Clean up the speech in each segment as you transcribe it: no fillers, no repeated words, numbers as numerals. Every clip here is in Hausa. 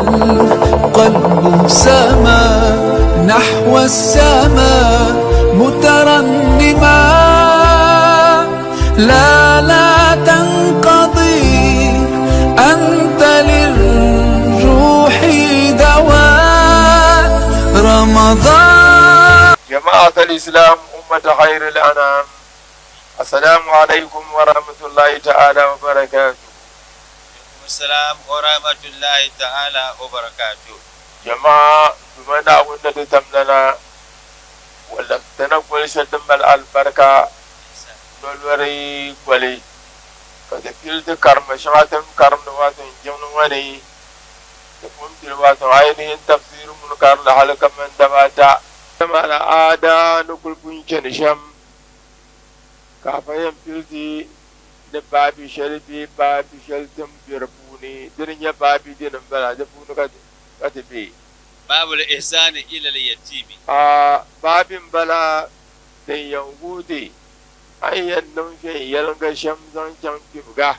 والقلب سما نحو السماء مترنما. لا تنقضي أنت للروح دواء رمضان. جماعة الإسلام أمة خير الأنام، السلام عليكم ورحمة الله تعالى وبركاته. السلام ورحمة الله تعالى وبركاته. جماعة بمن أقول تتمنى ولا تنقل شدم البركة نولوري قولي كتفيل تكرم شماتم كرم نواتن جمنواني تقوم تلواتن عينهن تفسير منكر لحلق من دماتا كما العادة نقول كنشن شم كافين فيلتي نبابي شلبي بابي شلتم بيربوني دنيا بابي دين بلا دفون كتبي باب الإحسان إلى اليتيم. باب بلا دين يوغودي أي نمشي يلقى شمسان كيبغا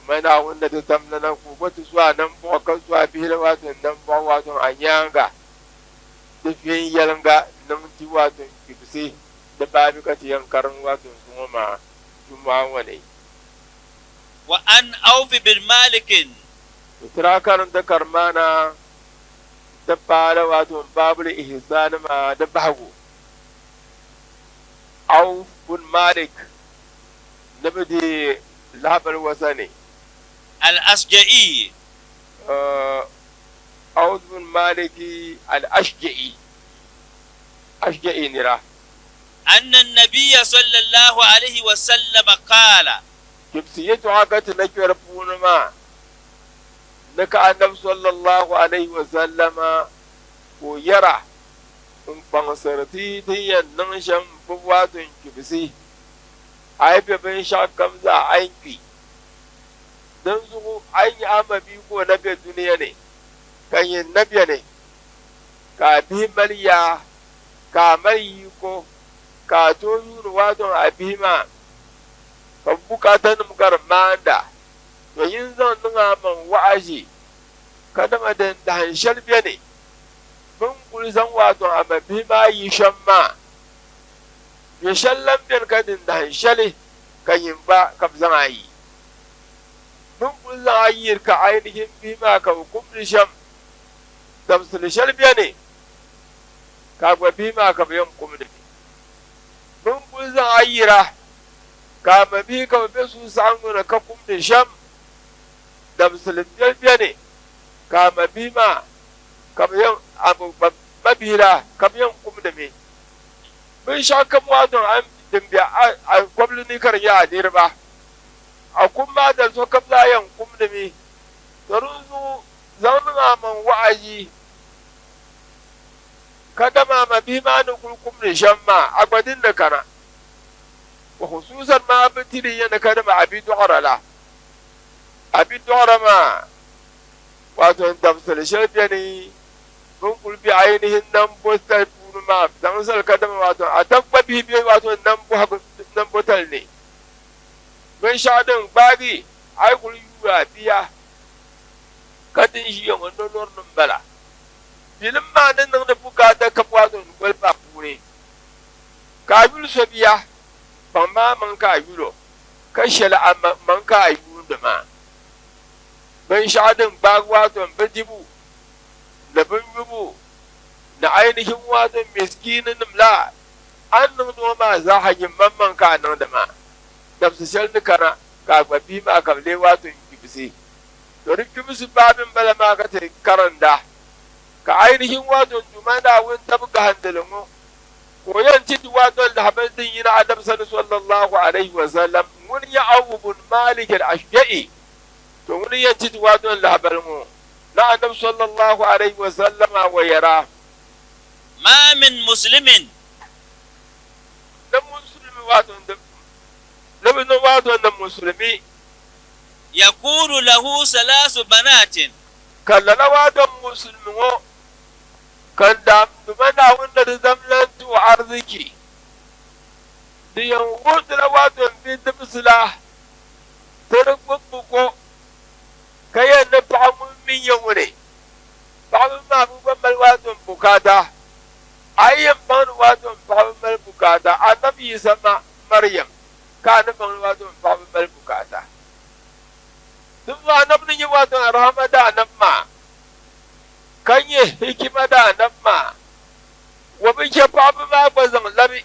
mana wanda ta tamnana ku wata zuwa nan ba kan zuwa bihila wato nan ba wato anyanga da fiyen yalanga nan ti wato kibse da babi ka ti yankarin wato kuma juma wane wa an awfi bil malikin tira karin da karmana da fara wato babul ihsan ma da bago auf bin malik nabdi labar wasani الأشجعي أعوذ من مالكي الأشجعي أشجعي نرى أن النبي صلى الله عليه وسلم قال كبسيت عقد نكر بونما نكا النبي صلى الله عليه وسلم ويرى ان بانسرتي تي ننشم بواتن كبسي أي بين شاكم ذا أينكي don su an yi amabi ko na bai duniya ne kan yi nabiya ne ka bi mariya ka mai ko ka to yuru waton abima ka bukatan mukar manda to yin zan nuna man wa'azi kada madan da hanshal biya ne mun kulzan waton amabi ma yi shan ma ya shallan biyar kadin da hanshali kan yin ba kafzan ayi mun kulla ayyir ka ainihin bima ka hukum lisham damsul shalbiya ne ka gwa bima ka bayan hukum da mun kulla ayyira ka mabi ka mabi su sangu na ka hukum lisham damsul shalbiya ne ka mabi ma ka bayan abu mabila ka bayan hukum da me mun sha kan wadon an dimbiya a gwamnati kar ya dirba a kuma da so kabla yan kumdumi taruzu zauna man wa'ayi kada ma mabima nu kulkum ne shamma agbadin da kana wa hususan ma bitiri yana kada ma abidu harala abidu harama wato tafsir shafiya ne mun kulbi ainihin nan postal ma dan sal kada wato a tabbabi bi wato nan botal ne mun sha din bagi ai kul yuwa biya kadin shi yan wannan nornin bala filin ma nan da buka da kapwa don gol ba pure ka yul so biya ban ma man ka yulo ka shela amma man ka yulu da ma mun sha din bagi wato bidibu da bin yubu na ainihin wato miskinin la an nan ma za hajin mamman ka nan da ma damsu shel ni kana ka gbabi ma ka le wato kibisi to rikibisi babin bala ma ka te karanda ka ainihin wato jumana wun tabga handalin ko yanci wato da habadin yin adam sallallahu alaihi wa sallam mun ya awubun malik al-ashja'i to mun yanci wato da habalmu na adam sallallahu alaihi wa sallama wa yara ma min muslimin dan muslimi wato لمن وعد أن المسلمين يقول له ثلاث بنات كان لنا وعد المسلمين كان دام دمنا وند زملت وعرضك دي يوم وعد في دمسلا تركبكو كي نفع min yawune paɣaba maa bɛ gba mali wato bukata a yi yɛn baŋni wato paɣaba mali bukata annabi Isa ma Maryam ka ni baŋni wato paɣaba mali bukata duk ba annabi ni nyɛ wato rahama da annabi maa ka nyɛ hikima da annabi maa wa bi chɛ paɣaba maa gba zaŋ labi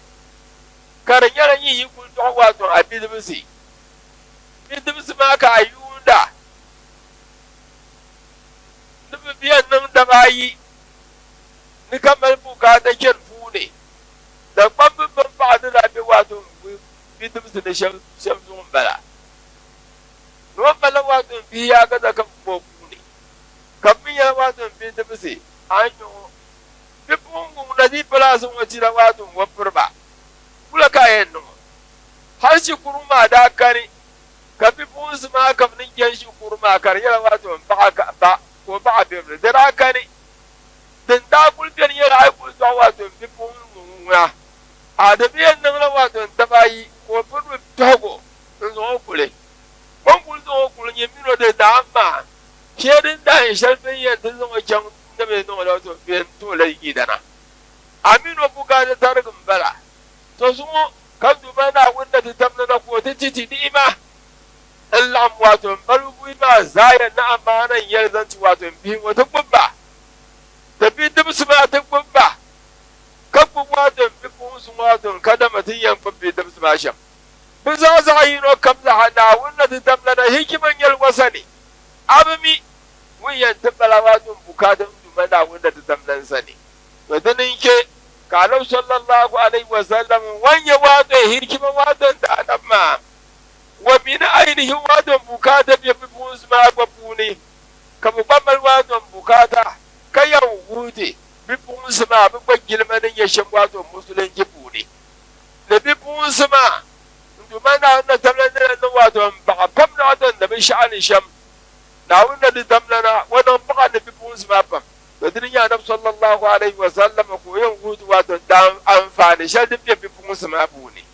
ka di nyɛla nyɛ yi kuli dɔɣi wato a bidibisi maa ka a yuunda ni bi biɛn niŋ daba ayi ni ka mali bukata chɛni puuni da kpambi bin paɣadi la be wato bidibisi ni shɛba zuɣu bala ni wa mali wato bihi yaa ka da ka bo puuni ka mi nyɛla wato bidibisi a nyɔɣu bipuɣungu na di palaasi ŋɔ tila wato wa piriba kula ka yɛn niŋ hali shikuru maa daa kani ka bipuɣunsi maa kam ni chɛni shikuru maa ka di nyɛla wato ko baɣa bibli di daa kani din daa kuli beni yɛla a yi kuli dɔɣi wato bipuɣungu ŋuna a di bi yɛn niŋla wato daba ayi ko piribi tɔhigu n zaŋ o kuli o ni kuli zaŋ o kuli nyɛ mino di daa maa shee din dahin shɛli bin yɛn ti zaŋ o chaŋ ni bi niŋla wato bin tuɣila yidana a mino bukata tarigi n bala to zuŋɔ ka duba Naawuni na ti tamdi na ko ti titi ni'ima n laɣim wato n bali buyi maa zaaya na amaana n yɛli zaŋ ti wato n bihi ŋɔ ti gbubi ba ti bidibisi maa ti gbubi ba ka gbubi wato n bipuɣinsi ŋɔ wato ka dama ti yɛn gbubi bidibisi maa shɛm bɛ zaɣ zaɣ yino kam zaɣa Naawuni na ti tamdi na hikima nyɛli wasani abi mi ŋun yɛn ti bala wato n bukata n duma Naawuni na ti tamdi n sani to di nin ke ka Annabi sallallahu alaihi wa sallam wanya wato hikima wato da annabi ma wa min ainihi wato bukata bi bibunsu ma gba puni ka bu gbamal wato bukata ka yau hude bibunsu ma bu gba gilma din ya shan wato musulunci puni da bibunsu ma nduma na tamlan da wato ba pam na wato da bi sha'ani sham na wanda da tamlana wannan ba da bibunsu ma pam da duniya Annabi sallallahu alaihi wa sallam ko yin hutu wato dan amfani shal din bi bibunsu ma puni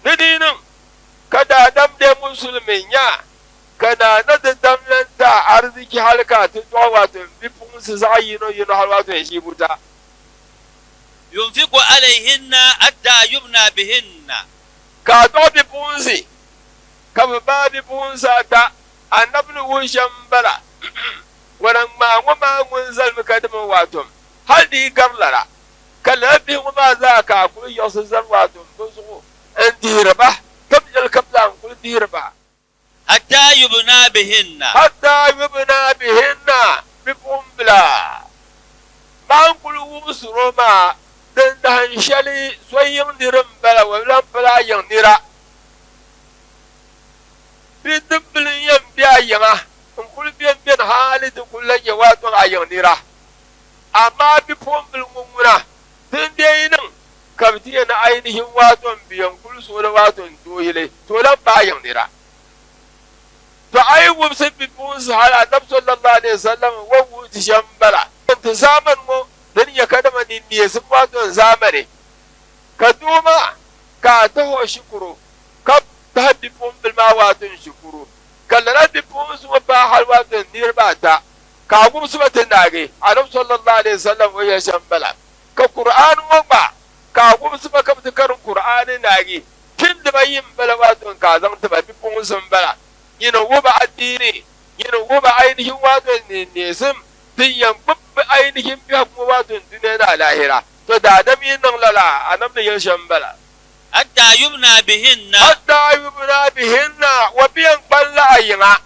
ni dinin kada dam de musulmin ya kada na da damlanta arziki halka ta zuwa wato bifin su za'ayi no yin har wato ya shi buta yunfiqu alaihinna hatta yubna bihinna ka to bifin su ka ba bifin sa ta annabi wushan bala wannan ma mun zalmi kadama wato hal di garlara kala bi ma za ka ku yosu zan wato su an dirba كم الكبلان كل ديربا حتى يبنى بهن بفهم بلا ما نقول ومسروما دندهن شلي سوين ديرم بلا ولا بلا ينديرا بدبل ينبيا يما نقول بين حالي تقول جوات ينديرا أما بفهم بالمؤمنة دندينن kabtiya na ainihin waton biyan kulso na waton dohile to lan bayan dira to ai wubsin bibun su hala Annabi sallallahu alaihi wasallam wa wuti shambala ta zaman mu dan ya kadama ni ne sun waton zamane ka duma ka taho shukuru ka ta bibun bil ma waton shukuru kallana bibun su ba hal waton dirba ta ka gumsu batun dage Annabi sallallahu alaihi wasallam wa shambala ka Qur'an wa ba ka gumsu ba kam ta karin Qur'ani nage kin da bayin bala wato ka zan ta babi pun sun bala yino wuba addini yino wuba ainihin wato ne sun tiyan bubba ainihin biya kuma wato duniya da lahira to da adam yin nan lala anam da yashan bala hatta yubna bihinna wa biyan balla ayina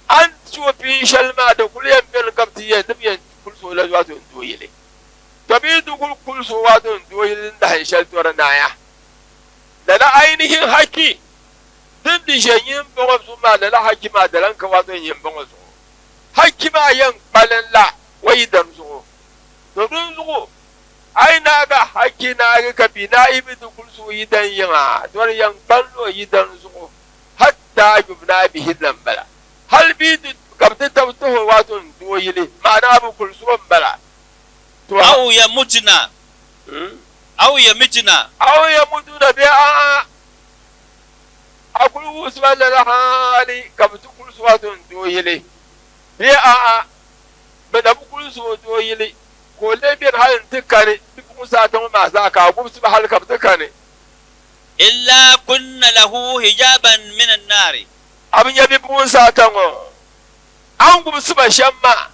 an tsofi shalma da kulyan bil kabtiya dubiyan kulso la wato doyile tabi dugul kulso wato doyilin da haishal toranaya da na ainihin haki din di shenyin bongo su ma da la haki ma da ranka wato yin bongo su haki ma yan balalla wai dan su to dun su ai na ga haki na ga kabi na ibi dugul su yidan yana to yan ballo yidan su hatta yubna bihi lambala hal bi kabta tawto wato doyile ma na bu kulsuwan bala أو يموتنا أو يموتنا بها أقول وسبال الحالي كم تقول سوات دويلي بها bada bukul so to yili ko le bien halin tikane bi Musa ta ma za ka gum su hal ka tikane إلا كنا له حجابا من النار. abin ya bi Musa ta ngo an gum su ba shamma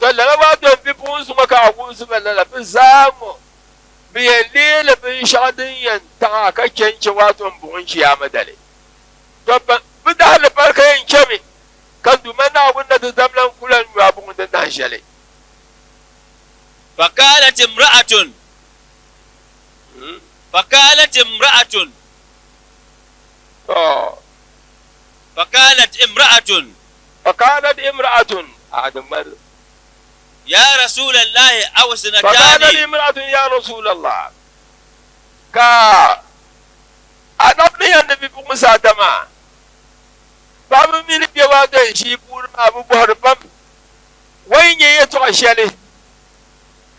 to la ba to bi Musa ka gum su ba la bi zamu bi yele bi shadin yan ta ka kenci wato bugun kiyama dale to bi da hal barka yin kemi kan du mana wanda da zamlan kulan wa bugun da nan shale فقالت امرأة فقالت امرأة فقالت امرأة فقالت امرأة آدم يا رسول الله أو فقالت سنتان امرأة يا رسول الله كا أنا ابني النبي موسى تما بابا من بيواده شيبور أبو بحر بام وين يتوشله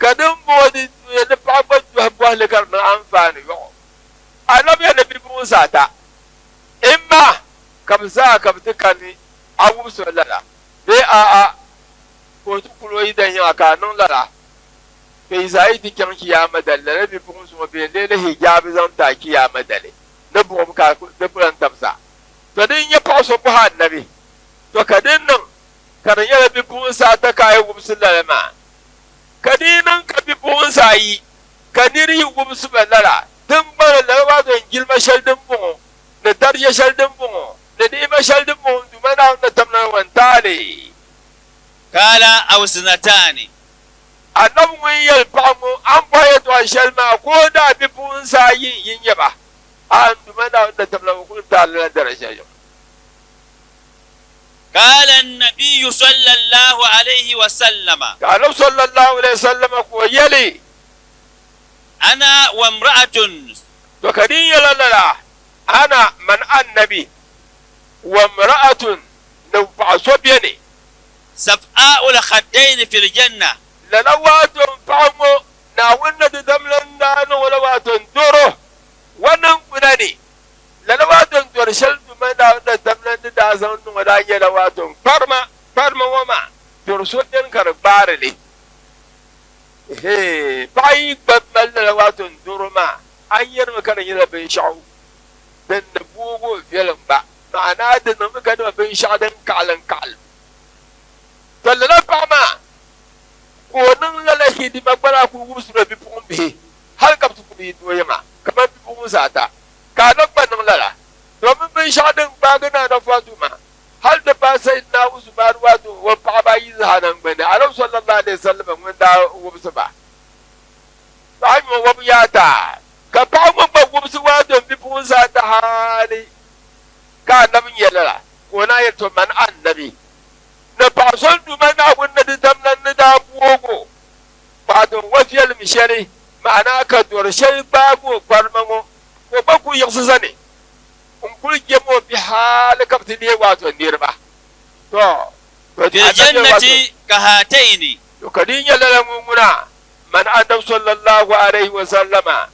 كدم بود ينبعبد بحبه لكرنا أنفاني أنا ابني النبي موسى تا إما كمزا كمتكني أبو سؤال بي ko tukulo idan ya kanun lara bai zai di kyan kiyama dalle na bi bukun su bai ne na hijabi zan ta kiyama dalle na bukum ka da buran tamsa to din ya faso bu annabi to kadin nan karan ya bi bukun sa ta kai gumsul lalama kadinan ka bi bukun sa yi kadiri gumsul lara din bara larwa don gilma shaldin bu na darje shaldin bu na dima shaldin bu dumana na tamna wantale قال أو سنتان. annabi mun yel pamu an baye to shalma ko da bi bun sa yin yaba an duma da tabla ko ta la daraja yo قال النبي صلى الله عليه وسلم annabi sallallahu alaihi wasallam ko yeli أنا وامرأة to kadin yalala ana man annabi wa imra'atun law ba'sobiyani سفاء الخدين في الجنة. lalawatun pamu na wanda da damlan da no lalawatun duro wannan kuna ne lalawatun dorshal duma da damlan da zan no da yalawatun farma wama dorso den karbare ne bai babbal lalawatun duruma an yarma kana yira bin sha'u dan da bugo filan ba ma'ana da nan muka da bin sha'dan kalan tallala fama ko nan lala hidi magbara ku wusu da bi pumbe har ka tu bi doyama kamar bi musa ta ka nan ban nan lala domin bin shadin bagana da fatuma har da ba sai na usman wato wa fa ba yi zahanan bane annabi sallallahu alaihi wasallam mun da wusu ba sai mu wabiyata ka fa mun ba wusu wato bi musa ta hali ka nan yalala ko na yato man annabi na fason duma na wanda da tamnan na da buogo ba don wafiyar mishari ma'ana ka dorshe bago farmango ko ba ku yaksu zane in kulge mo bi halaka ne wato nirba to في الجنة كهاتين. to kadin ya lala muna man adam sallallahu alaihi wa sallama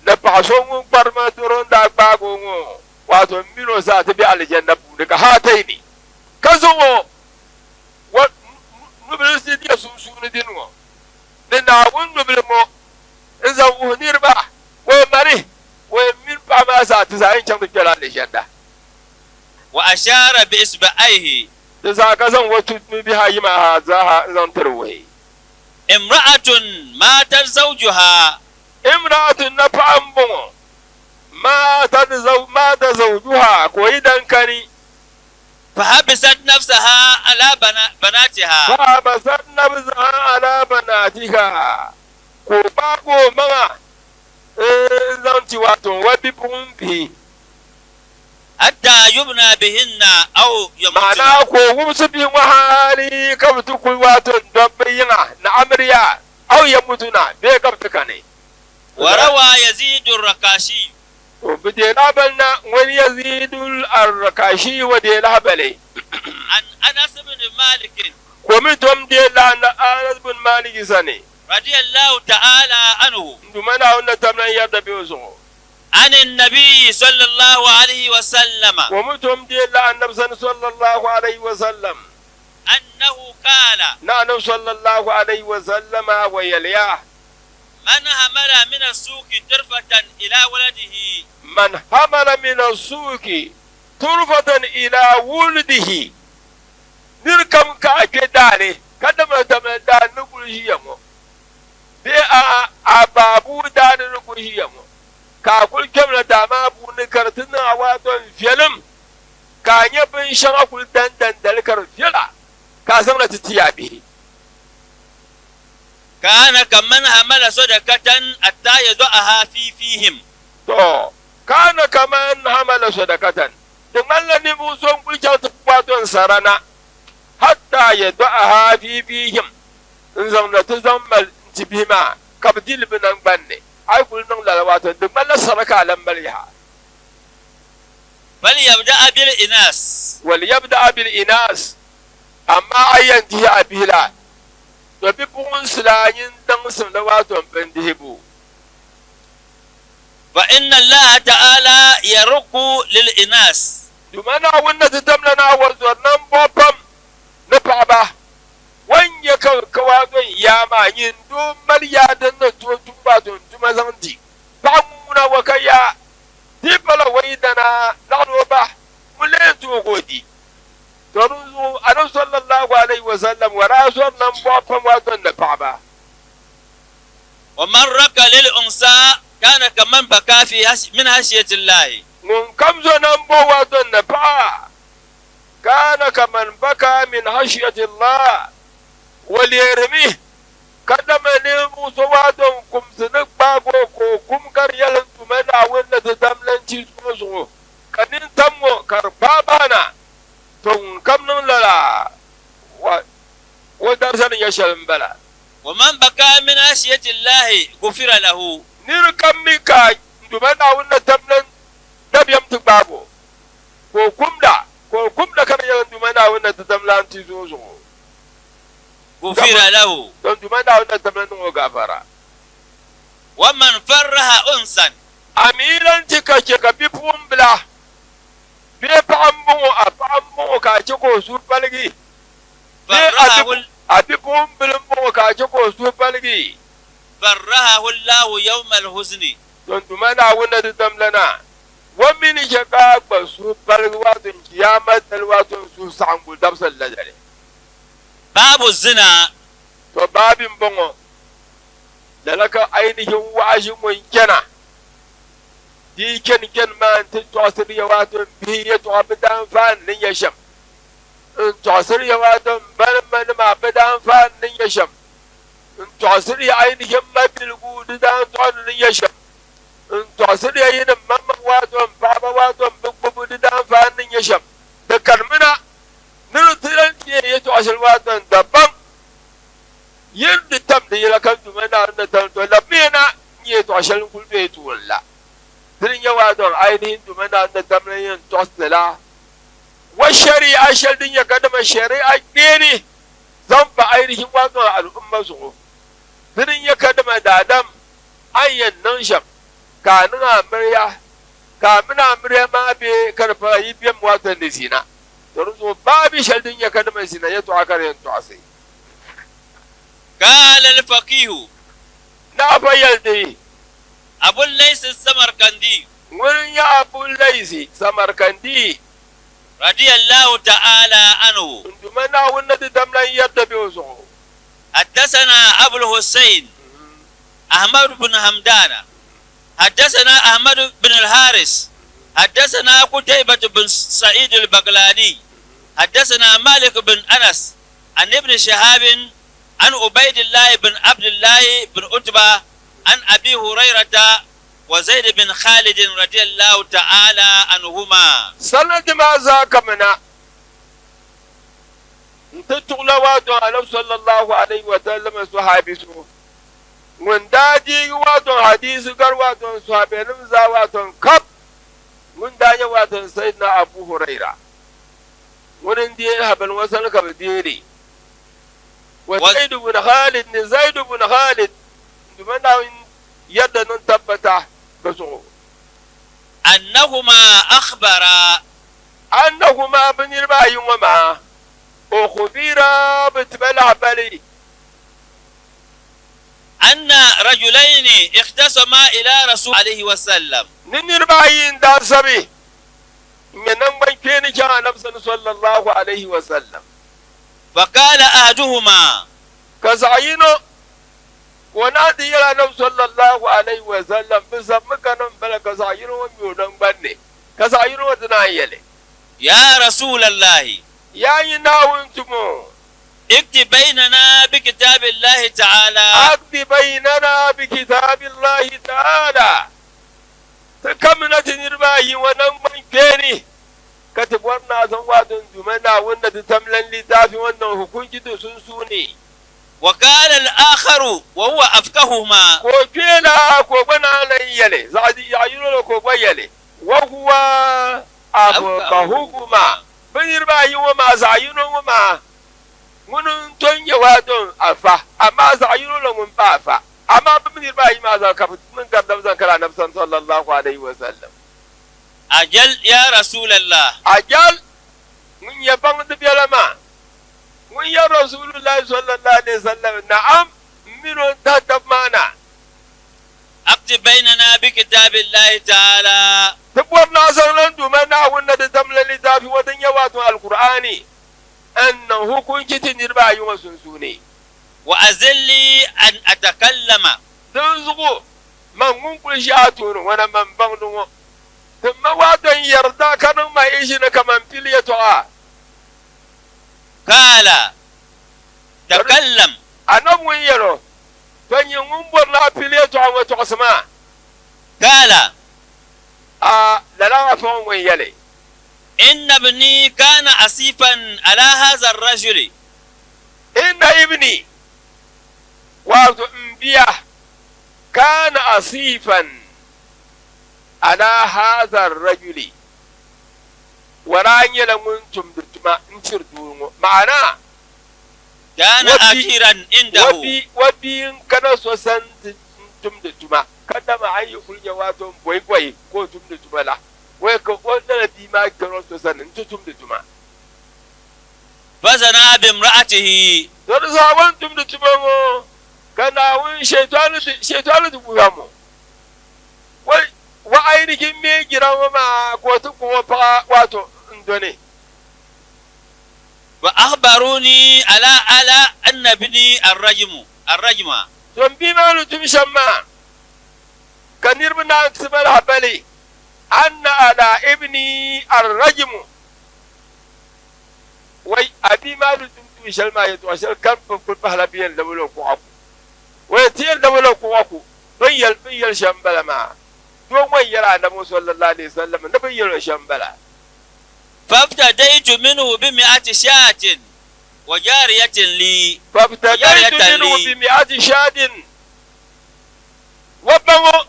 na fason mun farma turon da bago ngo wato miro za ta bi aljanna bu daga hataini kazo nubili si dia sumsumni dinwo ni na wun nubili mo nza wuhnir ba we mari we min pa ma sa ta sa in can kira le shanda وأشار بإصبعيه. ta sa ka san wato mi bi hayi ma za ha zan tarwe امرأة مات زوجها imra'atun na fa'ambun ma ta zawjuha ko idan kani فحبست نفسها على بناتها. fa basat nabza ala banatika ko ba ko mama zan ci wato wabi pumpi حتى يبنى بهن أو يموتن. ma'ana ko wumsu bi wahali kabtu ku wato dabbiyina na amriya aw ya mutuna be kabtu kane وروى يزيد الركاشي to bi de labanna wani yazidul arkashi wa de labale عن أنس بن مالك ko mi tom de la na Anas bin Malik sane رضي الله تعالى عنه dumana wannan tamnan yadda be zo عن النبي صلى الله عليه وسلم ko mi tom de la annabi sallallahu alaihi wa sallam أنه قال na annabi النبي صلى الله عليه وسلم ويلياه من حمل من السوق طرفة إلى ولده من حمل من السوق طرفة إلى ولده نركم كأكداني كدما تمدان نقول هيامو بي أبابو دان نقول هيامو كأقول كم لداما بون كرتنا واتون فيلم كان يبين شان أقول دان دلكر فيلا كازمنا تتيابه كان كمن حمل صدقة حتى يضعها في فيهم to kana kaman hamala sadakatan dimalla ni muson kulcha tukwaton sarana hatta yad'aha fi fihim nzamna tuzammal tibima kabdil binan banne ay kulnun lalawatan dimalla saraka lambaliha فليبدأ بالإناث وليبدا بالإناث amma ayyanti abila to bi bun sulayin dan sun lawaton bandibu فإن الله تعالى يرق للإناث dumana wanda ta tamlana wazo nan bopam na baba wanya kawa don yama yin do mariya dan na to tumba don tuma zanti ba muna wakaya dibala waidana lalo ba mulen to godi to ruzu annabi sallallahu alaihi wasallam wa rasul nan bopam wazo na baba ومن رق للأنثى كان كمن بكى في من خشية الله mun kamzo nan bo wazo na ba kana kaman baka min hashiyati Allah wal yarmi kada mane muso wazo kumsini bago ko kumkar yalan tumana wanda ta damlanci so kanin tammo karba bana to kamnun lala wa darsan yashal bala ومن بكى من خشية الله غفر له nir kamika dumana wanda tamlan tabiyam tubago ko kumda kan yalan dumana wanda ta damlanci so غفر له don dumana wanda tamlan ngo gafara ومن فرح أنسا amiran cika ke ka bi pumbla bi pambo ka ce ko su balgi فرحه abi pumblin bo ka ce ko su balgi فرحه الله يوم الحزن don dumana wanda ta tamlana wa min shaka ba su balgi wato kiyama dal wato su sangul dabsal ladare باب الزنا to babin bongo dalaka ainihin wa'ashin mun kenan di ken man ti tosir ya wato bi ya to abidan fan nin ya sham in tosir ya wato ban man ma abidan fan nin ya sham in tosir ya ainihin mabil gudu dan ton nin ya sham in tosir ya yin mamma wato baba wato bubu dan fan nin ya sham da kalmina nurtiran ya to asal wato daban yirdi tam da yila kan dumana na tan to labena ye to asal kulbe to walla dirin yawa don ainihin dumana na tamlayin tosila wa shari'a shaldin ya kadama shari'a gene zan ba ainihin wato al'umma su dirin ya kadama da adam ayyan nan sham kanin amarya ma be karfa yi biyan wato da zina to ruzo babi shaldin ya kadama zina ya to akare to asai قال الفقيه na bayyana أبو الليث السمرقندي wurin ya abu laisi samarkandi رضي الله تعالى عنه dumana wanda da damlan yadda bai so حدثنا أبو الحسين أحمد بن همدان حدثنا أحمد بن الحارث حدثنا قتيبة بن سعيد البغلاني حدثنا مالك بن أنس عن ابن شهاب عن عبيد الله بن عبد الله بن عتبة عن أبي هريرة وزيد بن خالد رضي الله تعالى عنهما sanad ma za ka mana ta tula wato annabi sallallahu alaihi wa sallam sahabi su wanda ji wato hadisi gar wato sahabenin za wato kaf mun da ya wato sayyidina abu huraira wurin da habal wasan ka bidiri وزيد بن خالد dumana yadda nun tabbata ga so أنهما أخبرا annahuma bin bayin wa ma أخبر بتبلع بلي أن رجلين اختصما إلى رسول عليه وسلم ننير باين دار سبي ينم بين كان نفسه صلى الله عليه وسلم فقال أحدهما كزعينو ونادي يا نبي صلى الله عليه وسلم بسم كانم بلا كزعينو وميودن بني كزعينو ودنايله يا رسول الله يا يناونتمو اكتب بيننا بكتاب الله تعالى أكتب بيننا بكتاب الله تعالى تكملة نرباهي ونمن كيني كتب ورنا زواد جمنا ونة تملن لتافي ونة حكومة سنسوني وقال الآخر وهو أفكهما كوكيلا كوبنا ليلي زادي يعيرو كوبيلي وهو أفكهما بنرباهي وما زعينو وما ŋunun ton ye waa don afa amma zayiru la ŋun ba afa amma bin ba yi ma za ka mun gardam zan kala nabi sallallahu alaihi wa sallam أجل يا رسول الله ajal mun ya ban da belama mun ya rasulullahi sallallahu alaihi wa sallam na'am mino ta tamana اكتب بيننا بكتاب الله تعالى tabbar na san nan duman na wanda da tamlali tafi wadan yawa to alqur'ani annan hukunci tinirba yi wasun sune وأذن لي أن أتكلم don zugo man mun kulshi a tunu wani man ban dungo tun mawadon yarda kanin ma ishi na kaman filiya to a قال تكلم a nan mun yaro don yin umbor na filiya to a wato asma قال a lalawa fawon wani yale إن ابني كان أسيفا على هذا الرجل inda ibni wato in biya kana asifan ala hazar rajuli waran yala mun tumdutuma in cirdungo ma'ana كان أكيرا عنده wabi kana so san tumdutuma kada ma ayi kunya wato boy ko tumdutuma la wai ko wanda di ma kana so san tumdutuma فزنا بامرأته don sabon tumdutuma mo kana wun shaitanu da buya mu wa ainihin me giran ma ko tu kuma fa wato indone وأخبروني على أن ابني الرجم don bi ma lutum shamma kanir bina sibal habali anna ala ibni arrajmu wai abi ma lutum tu shalma ya to shal kan fa bahla biyan da bulo ko aku wai tiyar da bulo ko aku bayyal shambala ma don wai yara da mu sallallahu alaihi wasallam da bayyal shambala فافتديت منه ب100 شاة وجارية لي فابتديت منه ب100 شاد وبمو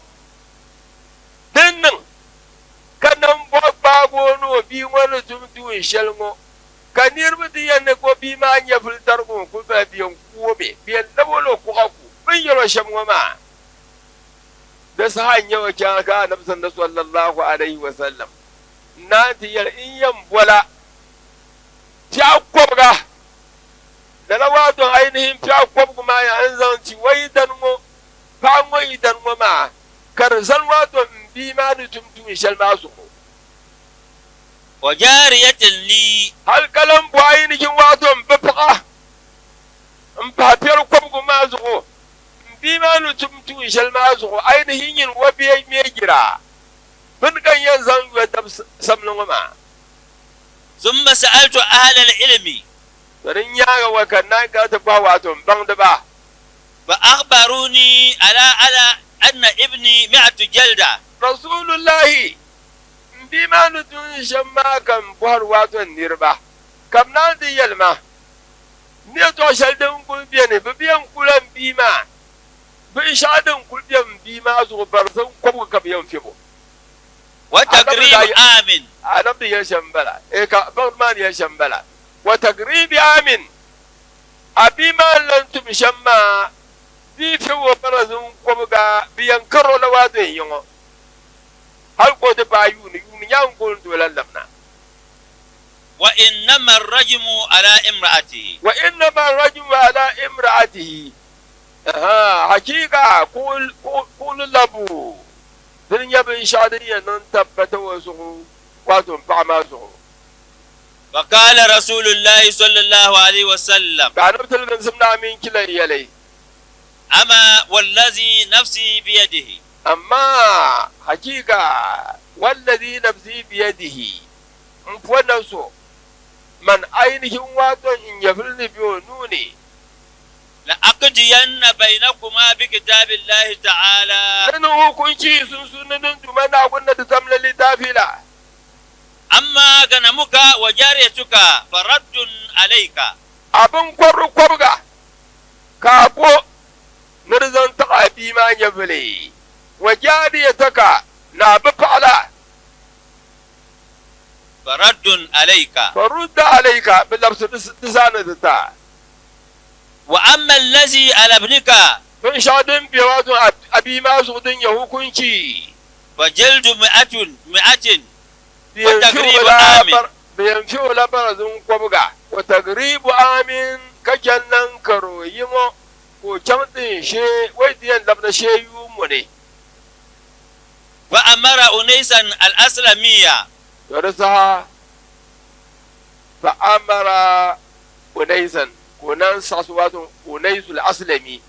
دنن كنن بابونو بي wani tumtuin shalmo kanir bidiyan ne ko bi ma nya filtar ko ku ba biyan kuobe biyan dabolo ku aku bin yaro shamwa ma da sa hanya wa ka annabi sallallahu alaihi wasallam na tiyar in yan bola ta kwabga da rawa don ainihin ta kwabgu ma ya an zanci wai dan mo fa wai dan mo ma karzan wato bi ma da tumtumi shalma su وجارية لي hal kalan bu ainihin wato bafaka in fafiyar kwabgu ma su bi ma da tumtumi shalma su ainihin yin wabiye me gira bin kan yan zan yi da samlin ma ثم سألت أهل العلم garin yaga wakannan ka ta ba wato ban da ba فأخبروني على أن ابني 100 جلدة rasulullahi bi ma nutun shamma kan buhar wato nirba kam nan di yalma ne to shaldin kulbiya ne biyan kulan bima bi shadin kulbiyan bima zo barzan kwabu kabiyan fibo وتقريب آمن anam di ya shambala ka barman ya shambala wa tagribi amin abima lan tum shamma bi fi wa barazun kwabu ga biyan karo na wato yingo hal ko da bayu ni yan ko do lallamna وإنما الرجم على امرأته. وإنما الرجل على امرأته. حقيقة قول لبو دنيا بن شادية ننتبت وزغو واتم بعمازغو. وقال رسول الله صلى الله عليه وسلم: كان مثل من سمنا من كلا يلي. أما والذي نفسي بيده. أما حقيقة والذي نفسي بيده مفونسو من أينه واتو إن يفرني بيونوني لأقضين بينكما بكتاب الله تعالى. ننو كنشي سنسنن دمنا كنا تتملى لتافلا. أما غنمك وجاريتك فرد عليك. abin kwarga kabo nirzan ta bi ma yafle wajadi taka na bi fa'ala فرد عليك. farudda alayka bil labs disanata. وأما الذي على ابنك bin shadin bi wato abi ma su din ya hukunci فجلد مئة biyan وتقريب fi labarazin kwabga wa tagribu amin kaken nan karo yimo ko camdin she wai diyan labna she yumu ne. فأمر أنيسا الأسلمية Yarsa fa amara unaisan kunan sasuwatun unaisul aslami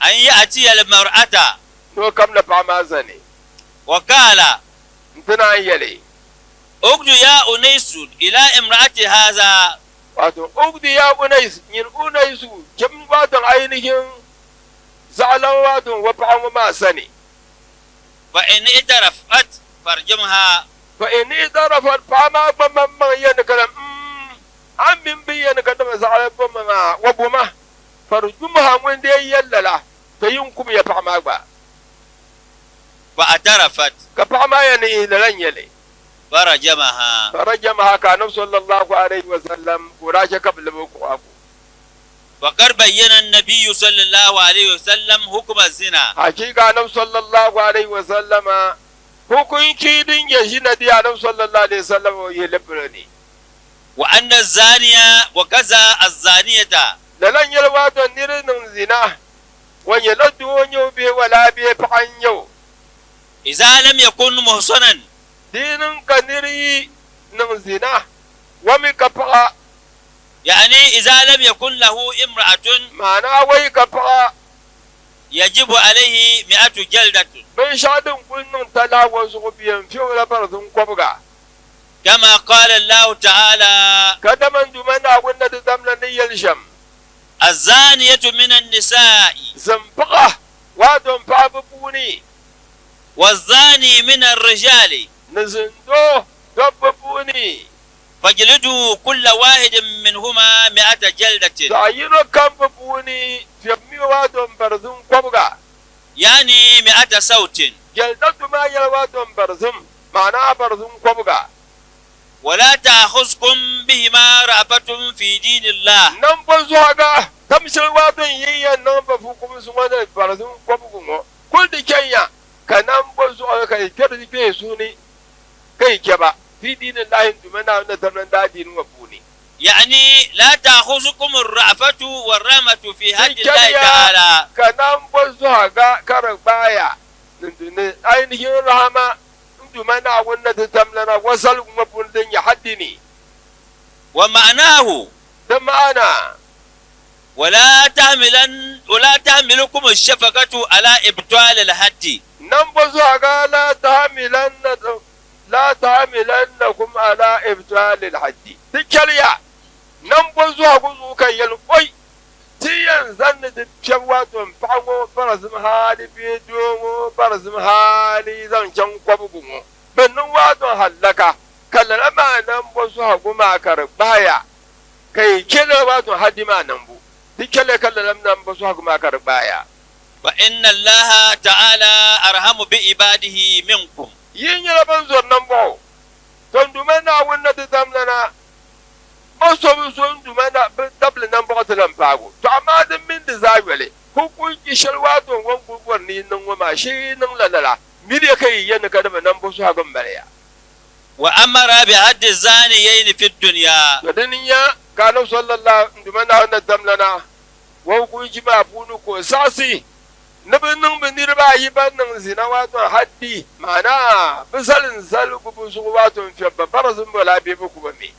أن يأتي المرأة no kam na fama zane وقال: ntuna yale اغد يا أنيس إلى امرأة هذا. wato ugdi ya unais yin unaisu kim watan ainihin zalan watan wa fa'amu ma sani فإن اعترفت فارجمها. fa inni darafat fama bamman yan kana an min biyan kada zalan bamma wa buma farjumha mun dai yallala tayin kum ya fama ba فاعترفت ka fama yani lalan yale فرجمها. فرجمها كان صلى الله عليه وسلم وراجع قبل بوكو وقد بين النبي صلى الله عليه وسلم حكم الزنا. حقيقة نبي صلى الله عليه وسلم حكم كيدين يجينا دي نبي صلى الله عليه وسلم يلبرني وأن الزانية وكذا الزانية لن يلوات نيرن زنا ويلدو ونيو ولا بي فعنيو إذا لم يكن محصنا. دين كنيري نزنا ومي كفا يعني إذا لم يكن له امرأة معنا وي كفا يجب عليه 100 جلدة من شادن كن تلا وسوبيان في ولا برزن كوبغا كما قال الله تعالى: kada man dumana wanda da zamna ne yalsham الزانية من النساء zamfaqa wa don fa bubuni والزاني من الرجال nazindo dabbuni فاجلدوا كل واحد منهما 100 جلدة. zayiro kan bubuni fi mi wa don barzun kwabga يعني 100 صوت. geldatu ma yalwa don barzun ma'ana barzun kwabga ولا تأخذكم بهما رأفة في دين الله. nan ba zuwa ga tamshil wa don yiyan nan ba fu kuma sun wada barzun kwabgun kul di kenya kanan ba zuwa ga kai kirdi be suni kai ke ba fi dinin lahin dumana wanda tamnan dadin wa buni يعني لا تأخذكم الرأفة والرحمة في حد الله تعالى. kanan ba zuwa ga karar baya dindin ainihin rahama dumana wanda ta tamlana wasal kuma bundin ya haddini ومعناه da ma'ana ولا تحملكم الشفقة على إبطال الحد. nan ba zuwa ga la tahmilannakum ala ibtalil haddi dikariya nan ba zuwa ku zukan yalqoi tiyan zanna da cewa to fango farazim hali bi domo farazim hali zan can kwabugun bannin wadon hallaka kallama nan ba zuwa kuma karbaya kai kila wadon hadima nan bu dikale kallalam nan ba zuwa kuma karbaya وإن الله تعالى أرحم بعباده منكم. yin yaraban zonnan bo ton dumana wonna da zamlana ba so bi son dumana tabla nan ba ta lamfago to amma dan min da zagwale hukun kishalwa don wan gurgwar ni nan wa ma shi nan lalala mi da kai yana kada nan ba su hagan bariya وأمر بحد الزانيين في الدنيا. to duniya kanu sallallahu dumana wannan damlana wa ku ji ba funu ko sasi nabinin binir ba yi bannin zina wato haddi mana bisalin salgu bu su wato fi babbar zumbala be ku ba me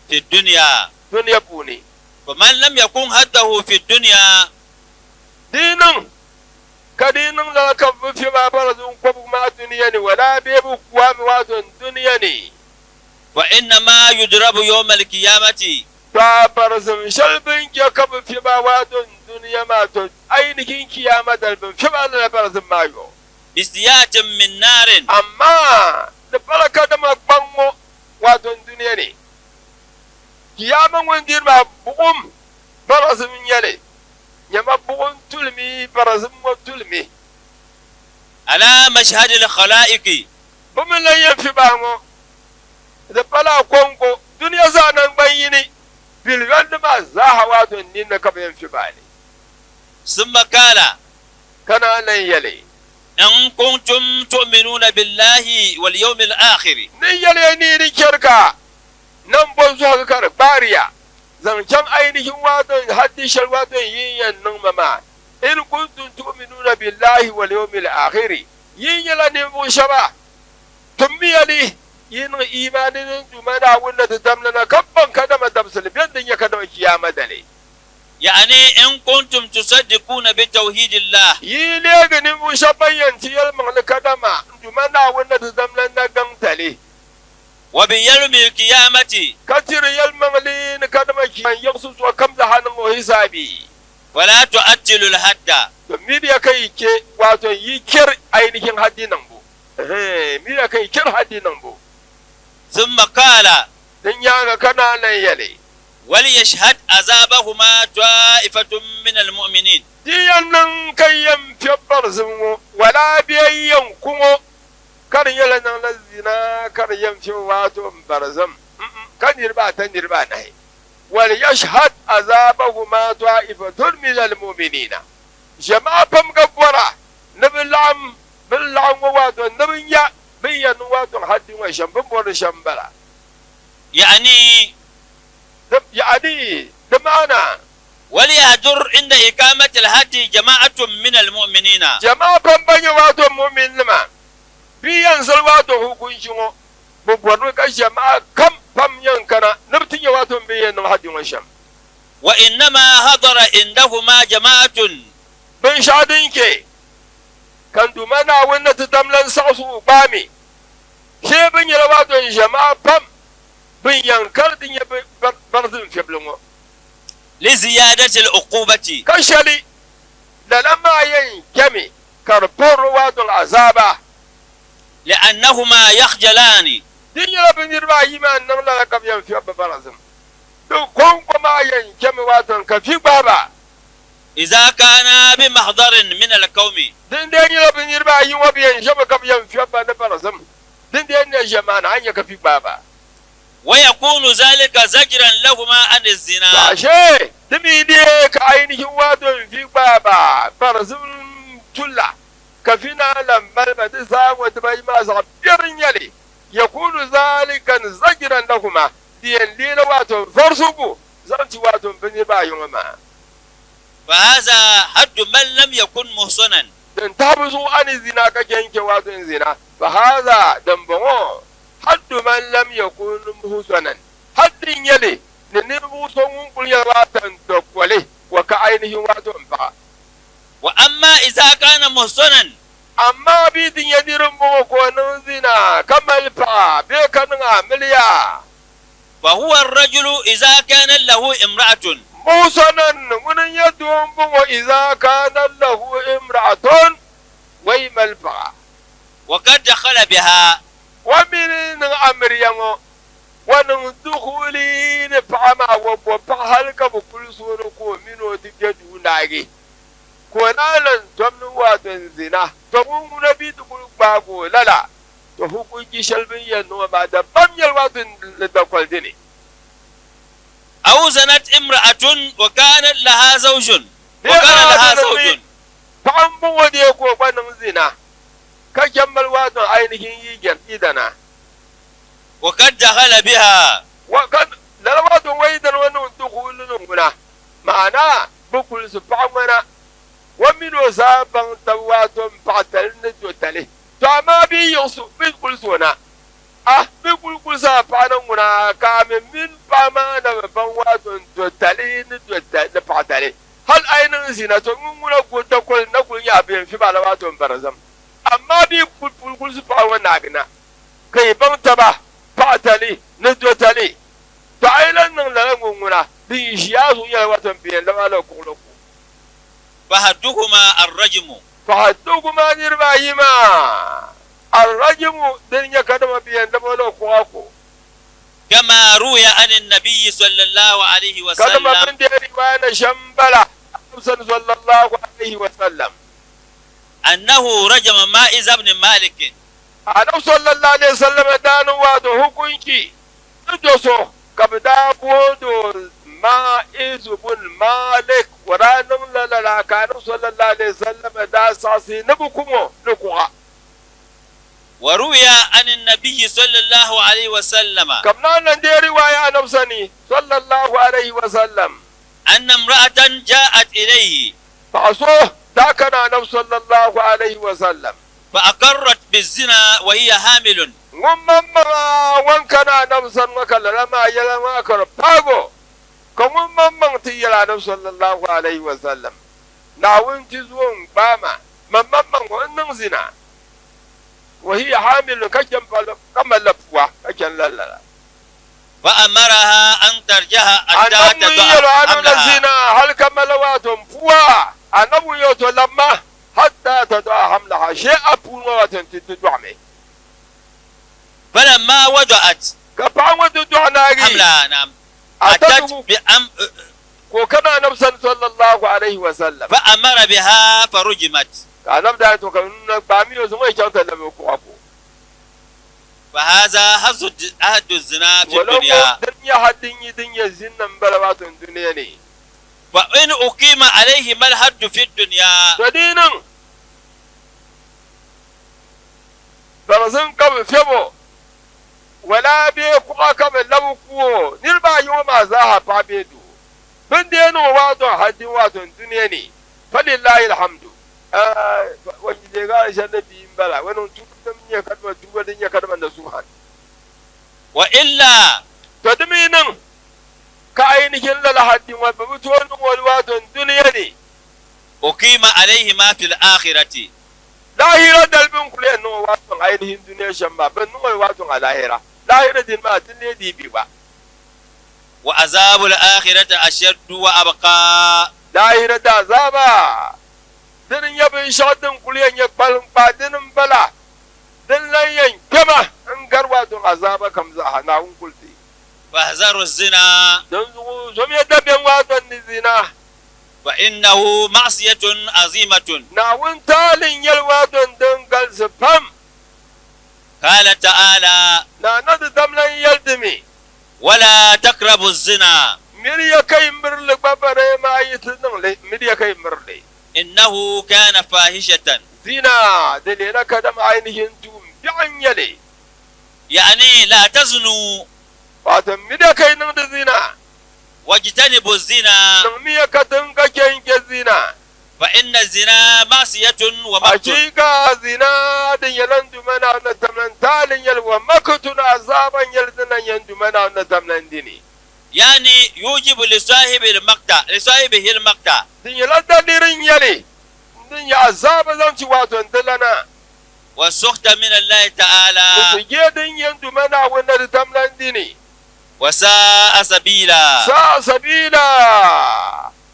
في الدنيا. duniya puni ومن لم يكن حده في الدنيا dinin kadinin da ka fi babbar zun ko ma duniya ne wala be ku wa mi wato duniya ne فإنما يضرب يوم القيامة ta barzin shalbin ke kafa fi ba wato duniya ma to ainihin kiyama da bin fi ba na barzin mayo بسيات من نار amma da baraka da magbango wato duniya ne kiyaman wanda ma bukum barazin yale yama bukum tulmi barazin mo tulmi على مشهد الخلائق bumin lan yan fi ba ngo da bala kongo duniya zanan bayini bil wanda ma zaha wato nin na kafa yan fi ba ne ثم قال kana nan yale إن كنتم تؤمنون بالله واليوم الآخر ni yale ni rikyarka nan bon zuwa kar bariya zancen ainihin wato haddishar wato yin yannan mama in kuntum tu'minuna billahi wal yawmil akhir yin yala ne mu shaba tummiyali yin imanin dumana wanda ta damna kabban kada madamsul bin ya kada kiyama da ne يعني إن كنتم تصدقون بتوحيد الله yi ne ganin mu shabayyan tiyal mal kadama dumana wanda ta damna na gantale وبيوم القيامة katir yal manglin kadama kiyan yaksu zuwa kam da hannun hisabi ولا تؤجل الحد to midiya kai ke wato yi kir ainihin haddi nan bu midiya kai kir haddi nan bu ثم قال dan ya ga kana nan yale وليشهد عذابهما طائفة من المؤمنين diyan nan kai yan fiyabbar zumu wala biyayyan kuma kar yala nan na zina kar yan fi wato barzam kan dirba tan dirba nai wal yashhad azabahuma ta'ifatun min al mu'minina jama'a fam gabwara nabilam billam wato nabiya bayan wato haddin wa shambin bor shambara يعني يعني بمعنى وليهجر عند إقامة الحد جماعة من المؤمنين jama'a fam banyo wato mu'min ma biyan salwato hukunci mo bubwar ka jama'a kam fam yankana nabtin ya wato biyan haddin wa sham وإنما حضر عندهما جماعة bin shadin ke kan dumana wannan ta tamlan sasu bami she bin yala wato jama'a fam bin yankar din ya barzin fiblungo لزيادة العقوبة kashali da lamma yin kemi karfur wato azaba لأنهما يخجلان din yala bin yirba yiman nan la kam yan fi barazin duk kon kuma yin kemi wato kafi baba إذا كان بمحضر من القوم din da yala bin yirba yin wabiyan shaba kam yan fi barazin din da ne jama'a an ya kafi baba ويكون ذلك زجرا لهما عن الزنا Ashe, dumi ne ka ainihin wato fi baba, barzun tulla, ka fi na lambar ba ta samu wata bai masu birin yale, ya kunu zalikan zagiran da kuma, diyan lila wato farsuku, zarci wato bini ba yi ma. فهذا حد من لم يكن محصنا Dan ta fi so ani zina ka yanke wato zina, ba haza dan bango, haddu man lam yakun muhsanan. Haddin yale, da ne muson kunyar watan da kwale, wa ka ainihin wato ba. وأما إذا كان محصنا Amma bidin ya dirin bugu ko nan zina kamar fa be kanin amiliya. فهو الرجل إذا كان له امرأة Musanan wunin ya duwan bugu iza kana lahu imra'atun wai malfa. وقد دخل بها Wa minin amriyan wani dukuli ni fama wa fa halka bu kulsuru ko mino dige dunage. Ko nalan tomnin watan zina to mun na bi dukul bago lala to hukunci shalbin yanno ba da bamyal watan da kwaldini. أو زنت امرأة وكانت لها زوج وكان لها زوج Fa'an buwa da ya ko banin zina, ka kyammal wato ainihin yi idana. وقد دخل بها وقد للواد ويدا ونون هنا معنا بكل سبحانه ومن وسابا تواتم بعتلن توتله فما بيوسو بكل سونا بكل سابا هنا كامل من فما نبوات توتلين توتل بعتله هل أين زينة من نقول نقول يا بين في بالوات برزم أما بكل سبحانه ناقنا كي بنتبه بعتلي ندوتلي فعلا نلعبنا بيشياز يلواتن بين لما لو كلكم فحدهما الرجم فحدهما نرباهما الرجم دنيا كدما بين لما لو كلكم كما روي عن النبي صلى الله عليه وسلم كدما من ديري وانا شمبلا صلى الله عليه وسلم أنه رجم مائز بن مالك أنا صلى الله عليه وسلم دانو وادو حكوينكي ندوسو كبدا بودو مائز بن مالك ورانم لا كانوا صلى الله عليه وسلم دا ساسي نبكمو نكوها وروي عن النبي صلى الله عليه وسلم كمنا ندي رواية نفسني صلى الله عليه وسلم أن امرأة جاءت إليه فعصوه داكنا نفس صلى الله عليه وسلم فأقرت بالزنا وهي حامل ومما وانكنا نفسا وكلا لما يلما كرباغو كمما تيلا نفس صلى الله عليه وسلم ناوين تزون باما مما وانن زنا وهي حامل كما لفوا كجن لا فأمرها أن ترجها حتى تضع حملها الزنا هل كملواتهم فوا أنه يوتو لما حتى تضع حملها شيء أبونا وتنتدعمي فلما وضعت كفان ودعنا حملها نعم أتت وكان نفسا صلى الله عليه وسلم فأمر بها فرجمت أنا بدأت وكان بامي وزمي كانت لم يكوكو فهذا حد الزنا في الدنيا دنيا حد دنيا زنا بلوات الدنيا ني فإن أقيم عليه ما الحد في الدنيا فدينا فرزن كم فيبو ولا بيكوا كم لوكو نربا يوم أزاها بابيدو من دينو واتو حد واتو الدنيا ني فلله الحمد وجدي قال شان بيمبلا ونون تودم ني كدما تودم ني كدما نسوحان وإلا تدمينن كاينكن لحد ما بتون والواتو الدنيا ني أقيم عليه ما في الآخرة لاهرة دلبن كل إنه واتو عينه الدنيا شما بنو واتو على لاهرة لاهرة دين ما تني دي بيوا وعذاب الآخرة أشد وأبقى لاهرة عذابا دين يبين شادن كل يقبل بعدين بلا دين لا ينكما انكر واتو عذابا كم زاهنا ونقولتي فاحذروا الزنا دين زمي دبين واتو الزنا فإنه معصية عظيمة ناون تالين يلواتو دين قال سبهم قال تعالى ند دملن يلدمي ولا تقربوا الزنا مريا كاي مرل بابري ما يتنن مريا كاي مرلي إنه كان فاحشة زنا دلينا كدم عينهن توم بعنيلي يعني لا تزنوا فاتم مريا كاي نند زنا واجتنبوا الزنا نميا كتنك كاين كزنا فإن الزنا معصية ومقت أشيكا زنا دين يلندو منا نتمنى تالين يلوى مكتنا عذابا يلدنا يندو منا نتمنى ديني يعني يوجب لصاحبه المقتع دين يلدى ديرين يلي دين عذاب زنتي واتو اندلنا والسخط من الله تعالى نتجي دين يندو منا ونتمنى ديني وساء سبيلا ساء سبيلا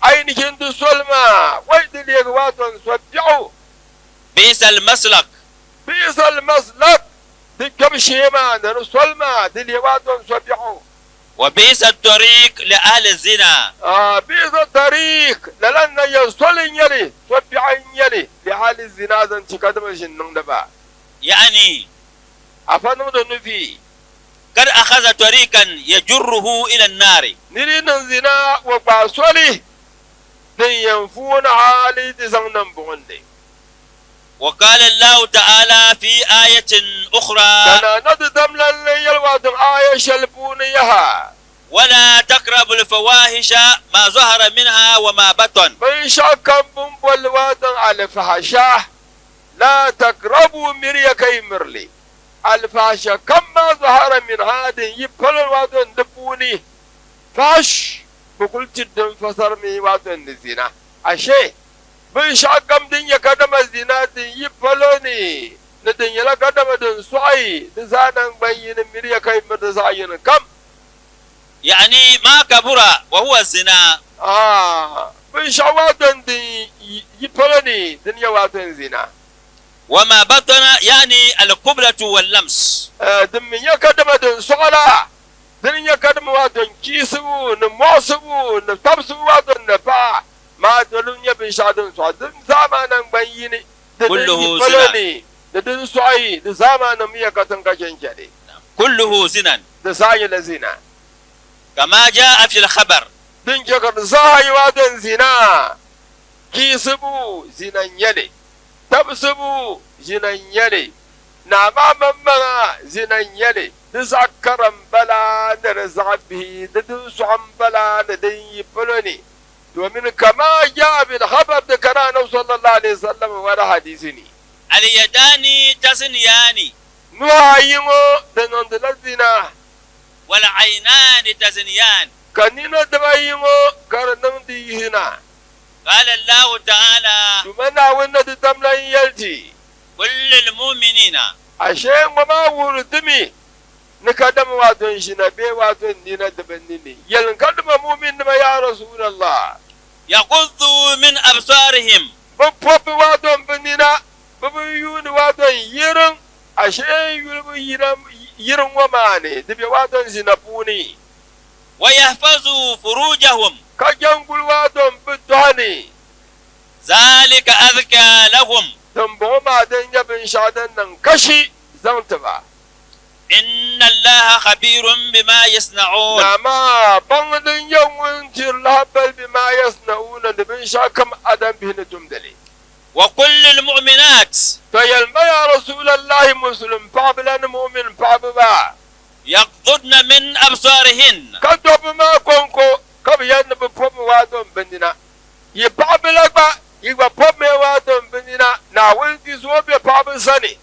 ainihin du solma wai dile waton swadju بئس المسلك دكم شيما در solma dile waton swadju وبئس الطريق لأهل الزنا بئس الطريق للن يصلن يلي صبعين يلي لحال الزنا زن تقدم شنن دبا يعني أفنم دنفي قد أخذ طريقا يجره إلى النار نريد الزنا وباسولي دين ينفون حالي تزمنا بغندي وقال الله تعالى في آية أخرى كان ندم للي يلواتن آية شلبونيها ولا تقربوا الفواحش ما ظهر منها وما بطن من شاكم بمبلواتن على فحشاه لا تقربوا مريا كي مرلي الفحشة كما ظهر من هذا يبقل الواتن دبوني فاش بقول تدن فصرمي واتن الزنا أشي من شاكم دنيا كدم الزنا يبقلوني ندنيا لا كدم دن سعي دزانا بين مريا كي مدزاين كم يعني ما كبر وهو الزنا من شواتن دي يبقلوني دنيا واتن زنا وما بطن يعني القبلة واللمس دم يكدم دن سعلا دن يكدم واتن كيسو نموسو نتبسو واتن نفا ما دلون يبن شادن سعى دن زمانا بيني كله يبقلوني دن سعي دن زمانا ميكتن كشن جدي كله زنا دساي لزنا كما جاء في الخبر دن جكر زاي واتن زنا كيسبو زنا يلي تبسبو زنا يلي نعم مما زنا يلي نذكرن بلا نرزع به ندوس بلا ندين يبلوني ومن كما جاء بالخبر ذكرنا صلى الله عليه وسلم ولا حديثني اليدان تزنيان نوعيمو دنون الزنا والعينان تزنيان كنينو دبايمو كرنم دي هنا قال الله تعالى تمنى ونن تملا يلتي كل المؤمنين ashe ngoma wurudumi nikadam waton shinabe waton dina dabannini yalin kadma mu'min ma ya rasulullah يغضوا من أبصارهم bapop waton binina babu yuni waton yirin ashe yulbu yirin wama ne dibe waton sinapuni ويحفظوا فروجهم kajangul waton bitani ذلك أذكى لهم tambo ma dan yabin shadan nan kashi zanta ba إن الله خبير بما يصنعون nama bangdin yawun tirlabal bima yasnauna dibin shakam adam bihin tumdali وكل المؤمنات تيل ما يا رسول الله مسلم فابلان مؤمن فاببا يغضضن من أبصارهن كتب ما كونكو كبيان بفم وادم بندنا يبابلك با يبقى فم وادم بندنا ناول تزو بفاب سني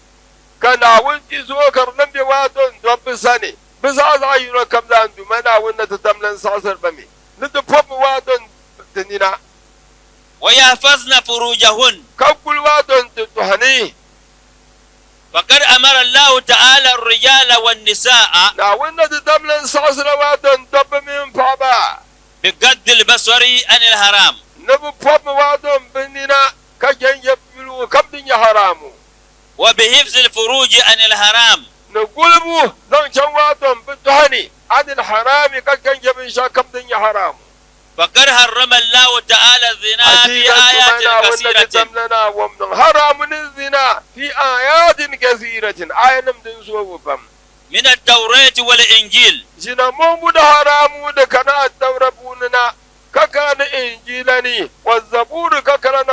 كناول تزو كرنم بوادم دوب سني بزاز عيونا كم دان دمنا ونتتملن ساسر بمي ندفم وادم بندنا ويحفظن فروجهن كل وادم تتهني فقد أمر الله تعالى الرجال والنساء ناول نتتملن ساسر وادم دوب من فابا بقد البصر عن الحرام نبو فم وادم بنينا كجن يبلو كم دنيا حرامو وبحفظ الفروج عن الحرام نقولبو دون شن وادم بتهني عن الحرام كجن يبن شا كم دنيا حرامو فقد حرم الله تعالى الزنا في آيات كثيرة تملنا ومن حرام الزنا في آيات كثيرة آية نمدن سوى فم من التوراة والإنجيل زنا مو حرامو دكنا التوربوننا ككان إنجيلني والزبور ككنا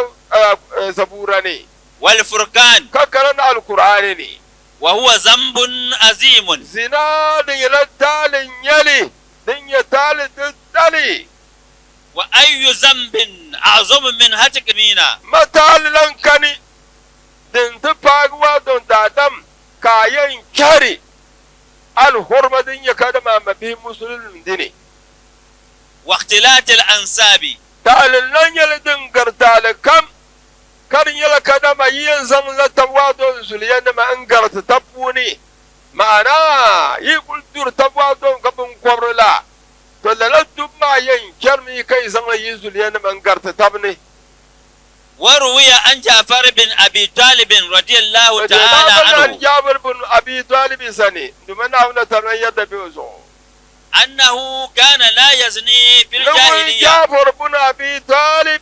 زبورني والفرقان ككنا القرآنني وهو ذنب عظيم زنا ديلتال يلي ديلتال تتالي وأي ذنب أعظم من هتك مينا متال لنكني دين تفاقوا دون دادم كاين كاري الحرمة دين يكادم ما به مسلم ديني واختلاط الأنساب تال لن يلدن قرتال كم كان يلا كدما ينزم لتوادون سليان ما انقرت تبوني معنا يقول دور تبوادون كبن قبرلا تلالتو ما ينكرمي كي زم يزليان ما انقرت تبني وروي عن جعفر بن أبي طالب رضي الله تعالى عنه جابر بن أبي طالب سني دمنا هنا تنيد بيوزو أنه كان لا يزني في لو الجاهلية جابر بن أبي طالب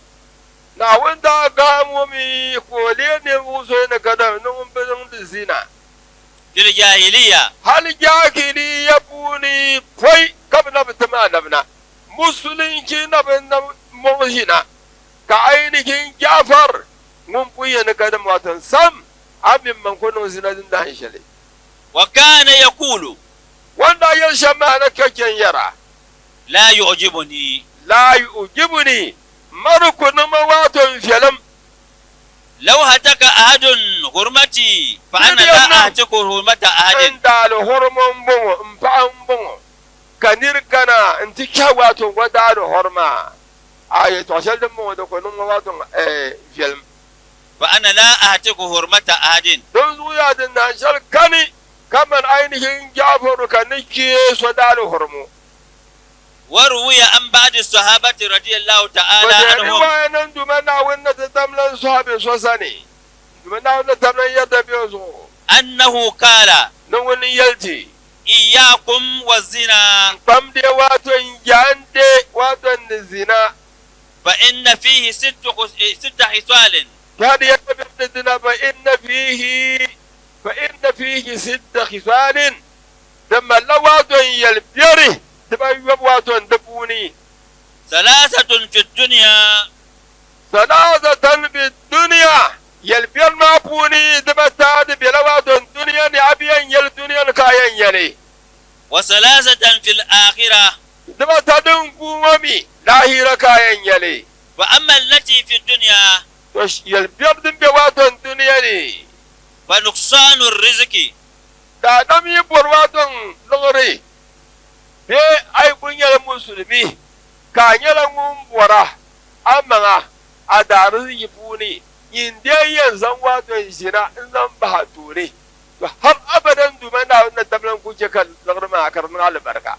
na wanda ga mumi kole ne muso ne kada nun bin zina في الجاهلية hal jahili ya buni koi kabna bitama nabna musulunci na bin mujina ka ainihin Jafar ngumpuye ne kadam watan sam amin man kono zinadin da hanshale وكان يقول wanda yan shama na kakken yara لا يعجبني la yujibuni marukun ma watan fiyalam لو هتك أحد حرمتي فأنا لا أهتك حرمة أحد inda lo hormon bongo mpa bongo kanir kana inti kyawato wada lo horma aye to shal dum mo do ko no wato fiyalam فأنا لا أهتك حرمة أحد don zuya din na shal kani kaman ainihin jafaru kanike so da lo hormo وروي عن بعض الصحابة رضي الله تعالى wajen عنهم riwayanan dumana wannan ta tamlan sahabi so sani dumana wannan tamlan yadda biyo so أنه قال nan wani yalti إياكم والزنا bamde wato yande wato zina فإن فيه ست خصال kadi ya bi zina fa inna fihi sitta khisalin damma lawato yalbiri da yab wato dabuni ثلاثة في الدنيا salatatan bi dunya yalbiyar mafuni da ta da bilawato duniya ne abiyan yal duniya kayan yane وثلاثة في الآخرة da ta dun gumami lahira kayan yale وأما التي في الدنيا to yalbiyar din be wato duniya ne فنقصان الرزق da dam yi borwaton lore be ai kunyar musulmi ka nyala ngun bora amma a da rizki funi inde yanzan waton jina in zan ba ture to har abadan dumana wannan tablan kuke kan lorma a karnin albarka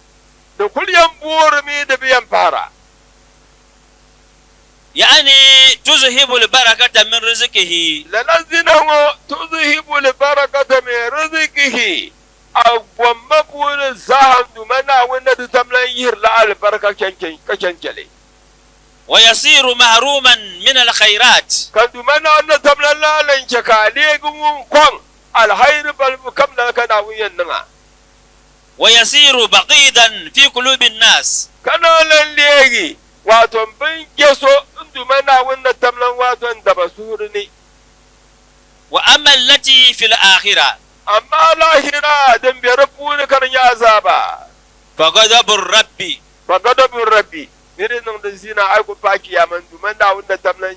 da kulyan burmi da biyan fara يعني تذهب البركة من رزقه lalazinahu tuzhibu albarakata min rizqihi agwamma bul zahan dumana wanda da tamlan yir la albarka kenkele ويصير محروما من الخيرات kan dumana wanda tamlan la lanke kale gumun kon alhayr bal mukamla kana wiyan nan ويصير بقيدا في قلوب الناس kana lan legi wato bin geso dumana wanda tamlan wato da basurni وأما التي في الآخرة amma lahira dan bi rabbuni kan ya azaba فغضب الرب fa gadabin rabbi irin nan da zina ai ku faki ya man duman da wanda tamnan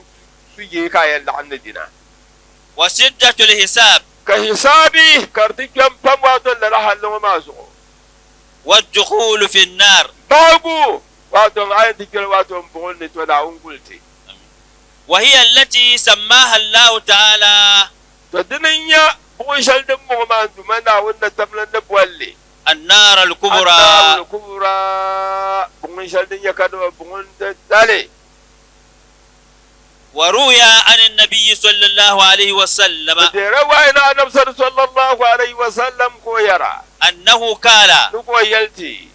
su yi kayan la'anna dina وشدة الحساب ka hisabi kartikan fam wato da rahallin masu والدخول في النار babu wato ayin dikir wato buhun ne to da ungulti وهي التي سماها الله تعالى to dinin ya buhun shaldin mu ma duman da wanda tamnan da buwalle النار الكبرى annabul kubra buhun shaldin ya kado buhun da dale وروي عن النبي صلى الله عليه وسلم da rawaina annabi sallallahu alaihi wasallam ko yara أنه قال duk wayalti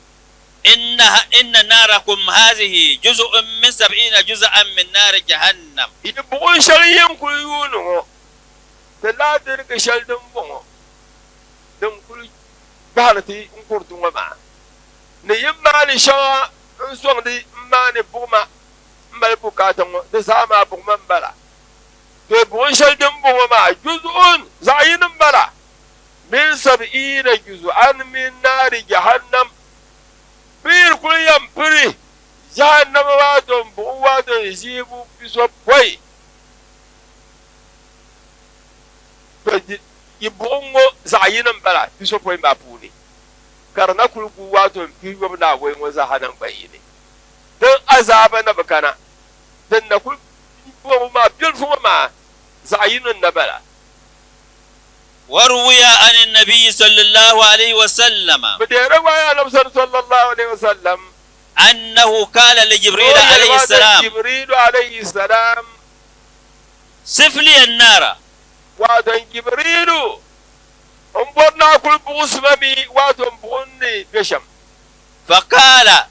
إن ناركم هذه جزء من 70 جزءا من نار جهنم bugun shari'in ku yunu da ladir ga shaldin bon dan kul bahalati in kurtun ma ne yimma ni shawa in son di ma ne buma mbal bukatan da sama buma bala to bugun shaldin bon ma juz'un zayinin bala min 70 juz'an min nari jahannam bir kulyam piri jahannama waton bu waton jibu biso boy yibungo zayinan bala biso boy ma puni karna kulgu waton biyo na boy ngo zahanan bayine dan azaba na bakana dan na kul bo ma bil fu ma zayinan na bala وروي عن النبي صلى الله عليه وسلم بدere wa ya nabi sallallahu alaihi wasallam أنه قال لجبريل عليه السلام جبريل عليه السلام صف لي النار وادن جبريل انبرنا كل بوسمي وادن بغني بشم فقال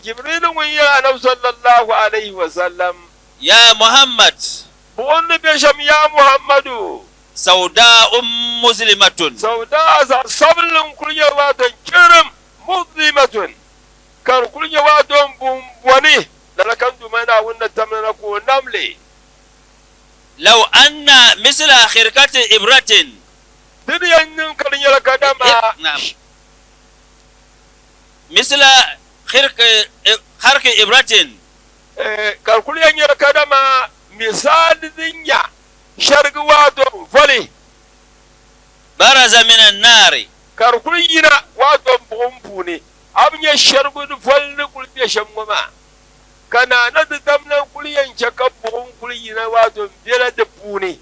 جبريل ويا نبي صلى الله عليه وسلم يا محمد بغني بشم يا محمد سوداء مسلمة سوداء صبل كل وادن كرم مظلمة كان كل وادن بواني لكن دمنا ون تمنا كو نملي لو أن مثل خرقة إبرة duniyan nin kan yala kadama نعم مثل خرق إبرة kalkuliyan yala kadama misali dinya shargi wato vole برز من النار karkuliyina wato bumpune abnya shargu volni kulbiya shamma kana na da damnan kuliyan chaka kuliyina wato bela da pune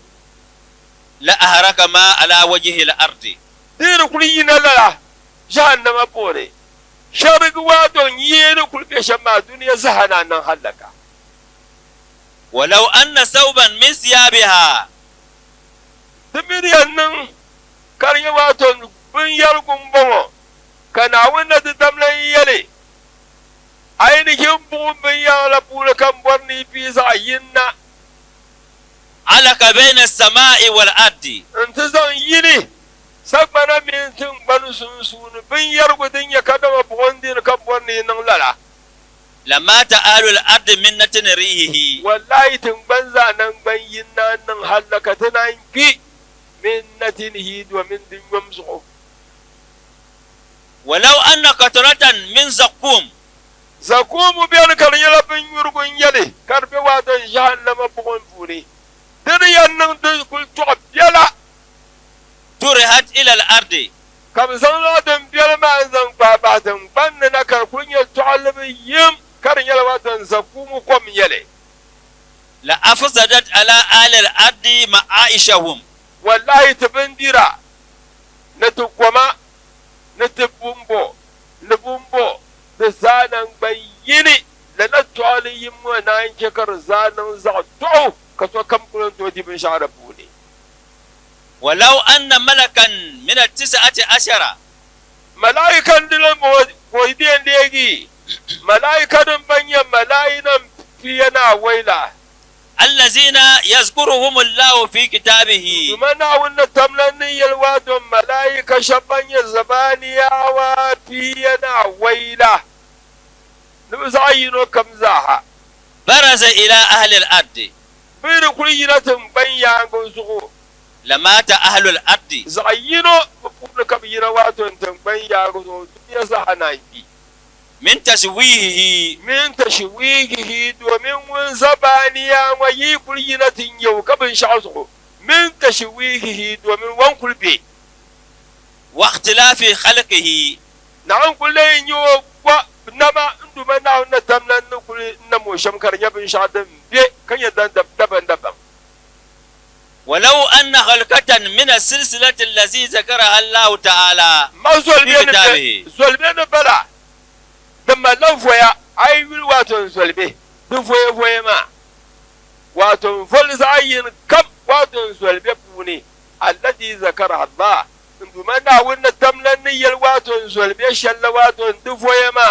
لأهرك ما على وجه الأرض dir kuliyina la jahannama pore shargu wato yene kulbiya shamma duniya zahana nan halaka ولو أن ثوبا من ثيابها dimiriyan nan karya wato bin yargun bongo kana wanda da damnan yale ainihin bugun bin yala pula kan borni pisa yinna علق بين السماء والأرض intizan yini sagbana min tin banu sun bin yargu din ya kadama bugun din kan borni nan lala لمات أهل الأرض من نتن ريحه wallahi tin banza nan ban yinna nan halaka tana ki min natinihi wa min din yamsu ولو أن قطرة من زقوم zakumu biyan karnyala bin yurgun yale karbe wadan jahannama bugun pune diriyan nan da kul to biala ترهت إلى الأرض kam san wadan biala ma zan babatan banna na karkunya to albi yim karnyala wadan zakumu kom yale لأفسدت على أهل الأرض معائشهم wallahi tabindira na tukwama na tubumbo na bumbo da zanan bayyini da na tuwali yin mu na yanke kar zanan za to ka so kam kullun to dibin shara bune ولو أن ملكا من 19 malaikan dilan mo idiyan da yagi malaikan banyan malainan fiyana waila الذين يذكرهم الله في كتابه mana wannan tamlan yalwa don malaika shabanya zabaniyawa fiyana waila nuzayino kamzaha برز إلى أهل الأرض bin kulinatin banya gonsugo لمات أهل الأرض zayino bukun kabira wato banya gonsugo ya sahana yi من تشويهه min tashwigihi domin mun zabaniya wa yi kulinatin yau kabin sha'sugo min tashwigihi domin wan kulbe واختلاف خلقه na'an kullin yo wa nama nduma na tamnan nukuli na mo shamkar yabin sha'dan be kan yadan daban daban ولو أن خلقة من السلسلة التي ذكرها الله تعالى ma في كتابه zolbe bala da mallan foya ai wil wato zolbe duk foye ma wato fol zayin kam wato zolbe pune allati zakara Allah nduma na wannan tamlan niyyar wato zolbe shalla wato duk foye ma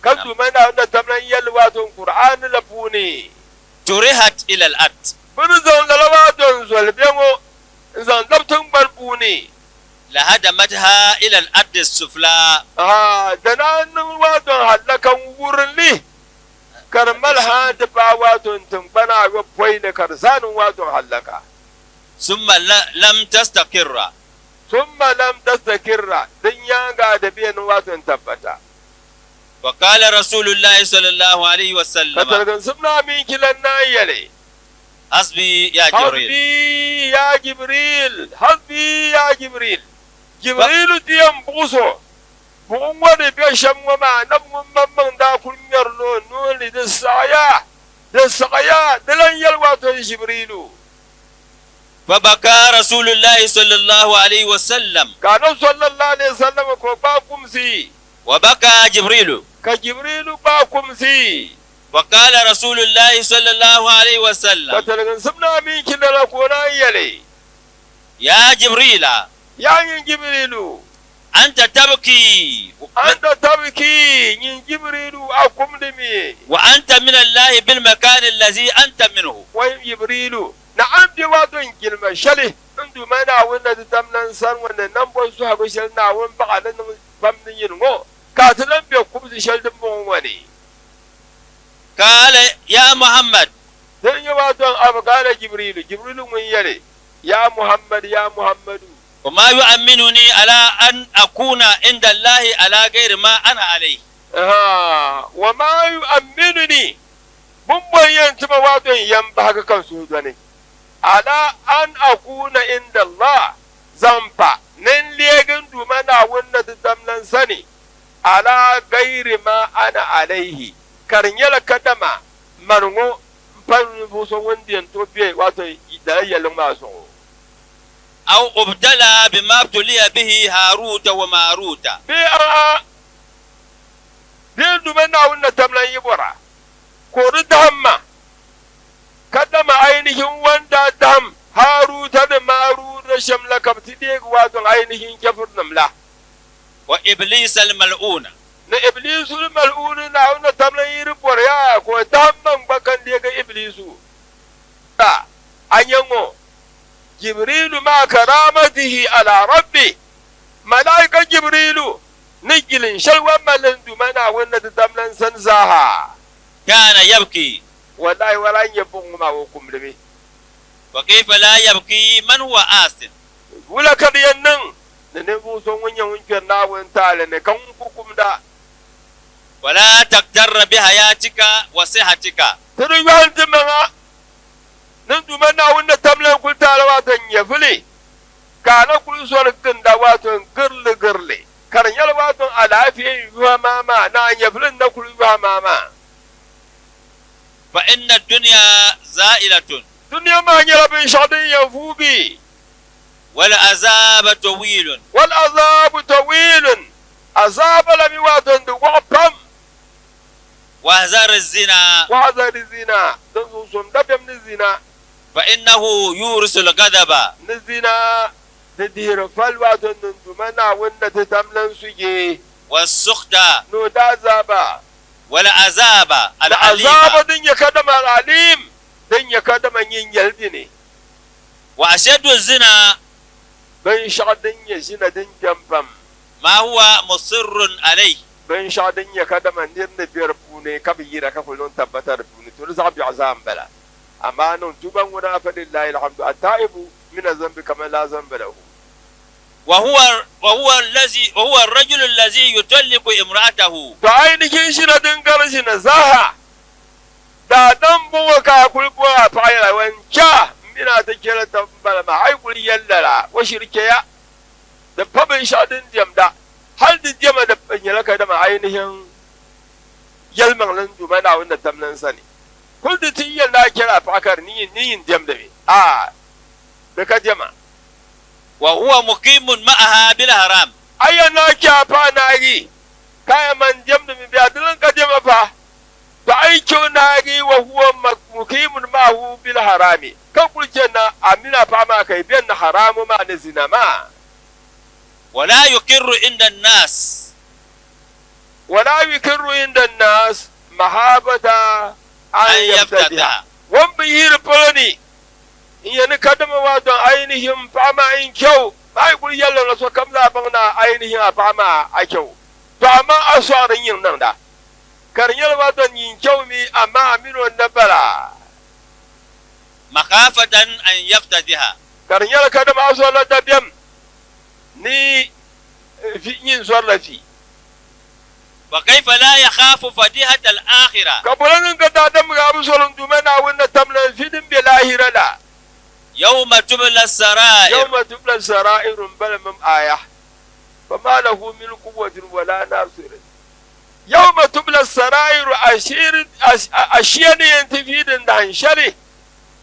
kan nduma na wannan tamlan yal wato Qur'an la pune ترهت إلى الأرض bin zan da wato zolbe mo zan dabtun barbune لهدمتها إلى الأرض السفلى da nan wato hallakan wurin li karmal ha da ba wato tumbana wa poi da karsanin wato hallaka ثم لم تستقر thumma lam tastakirra dan ya ga da biyan wato tabbata وقال رسول الله صلى الله عليه وسلم katargan sunna min kilan nayale حسبي يا جبريل hasbi ya jibril jibril diyan buso bugun wani bai shan wama nan mun mamman da kunyar no ni da saya da lan yalwa to jibrilu فبكى رسول الله صلى الله عليه وسلم kana sallallahu alaihi wasallam ko ba kumsi وبكى جبريل ka jibrilu ba kumsi وقال رسول الله صلى الله عليه ka وسلم targan sunna min kilan ko na yale يا جبريل yayin jibrilu أنت تبكي anta tabki yin jibrilu akum dimi وأنت من الله بالمكان الذي أنت منه wai jibrilu na abdi wato gilma shali ndu mana wanda da tamnan san wannan nan bon su hago shal na won ba nan famnin yin go ka tanan be kubzi shal din bon wani قال يا محمد dan ya wato abgana jibrilu mun yare ya muhammadu وما يؤمنني على أن أكون عند الله على غير ما أنا عليه. wa ma yu'minuni mun bayan tuma wato yan ba haka kansu ne ala an akuna inda Allah zamfa nan legin dumana wanda ta tamnan sani ala gairi ma ana alaihi karnyala kadama marngo fan buso wondiyan to biye wato da yalin maso أو أبتلى بما ابتلي به هاروت وماروت. bi dumana wanda tamnan yibora ko damma kadama ainihin wanda dam haruta da maruta shamla kabti de wato ainihin kafir namla وإبليس الملعون. na iblisul mal'un na wanda tamlan yibora ya ko damman bakan de ga iblisu ta anyango jibrilu ma karamatihi ala rabbi malaika jibrilu nigilin shalwan malin dumana wanda tamlan san zaha كان يبكي. wallahi wala yabun ma hukum dame وكيف لا يبكي من هو آسن. wula kadiyan nan da ne bu son wanyan wankan na wan tale ne kan hukum da ولا تغتر بحياتك وصحتك. turu yan timanga nan dumana wanda tamlan kul tale watan ya fili kana kul so kin da watan girle karanyal watan alafiya yuwa mama na ya filin da kul yuwa mama فإن الدنيا زائلة duniya ma nyala bin shadin ya fubi والعذاب طويل. wal azabu tawilun azab lam watan du waqam واحذر الزنا wa hadari zina dan so som dabam ni zina فإنه يورث الغضب. ni zina da dira fal watan dun dumana wanda ta tamlan suke والسخط no da zaba والعذاب da الأليم. azaba din ya kadama alim din ya kadama yin yaldi ne وأشد الزنا ban shadin ya shina din jamfam ما هو مصر عليه. ban shadin ya kadama nirne biyar pune kabira ka fulun tabbatar pune to zabi azam bala amma non tuban wada fa lillahi alhamdu ataibu min zambi kama la zamba lahu وهو الرجل الذي يطلق امرأته. to ainihin shi na dingar shi na zaha da dan buwa ka kulbuwa fa ya wanca mina ta kira tambala ma ai kuli yallara wa shirkiya da fabin shadin jamda hal da jama da yalaka da ma ainihin yalman nan dumana wanda tamnan sani kul da tin yalla kira fa akar niyin jamda be da ka jama وهو مقيم معها بالحرام. ayyana kyafa nari kaya man jamda mi biya dilan ka jama fa ta aikin nari wa huwa mukimun ma'ahu bil harami kan kulke na amina fama kai biyan na haramu ma na zina ma ولا يقر عند الناس. wala yukirru inda nas mahabata an أن yabtadiha يفتتح. wan bi yir poloni yani kadama wato ainihin fama in kyau ai kul yalla na so kamla bangna ainihin a fama a kyau to amma asarin yin nan da karyar wato yin kyau mi amma aminu na bala مخافة أن يفتتح. karyar kadama asarin da biyam ni fi yin sallafi وكيف لا يخاف فضيحة الآخرة. kabulanin ka da dam ga musulun dumana wannan tamlan fidin bi lahira la يوم تبلى السرائر. يوم تبلى السرائر بل من آية فما له من قوة ولا ناصر يوم تبلى السرائر أشياء ينتفيد عن شره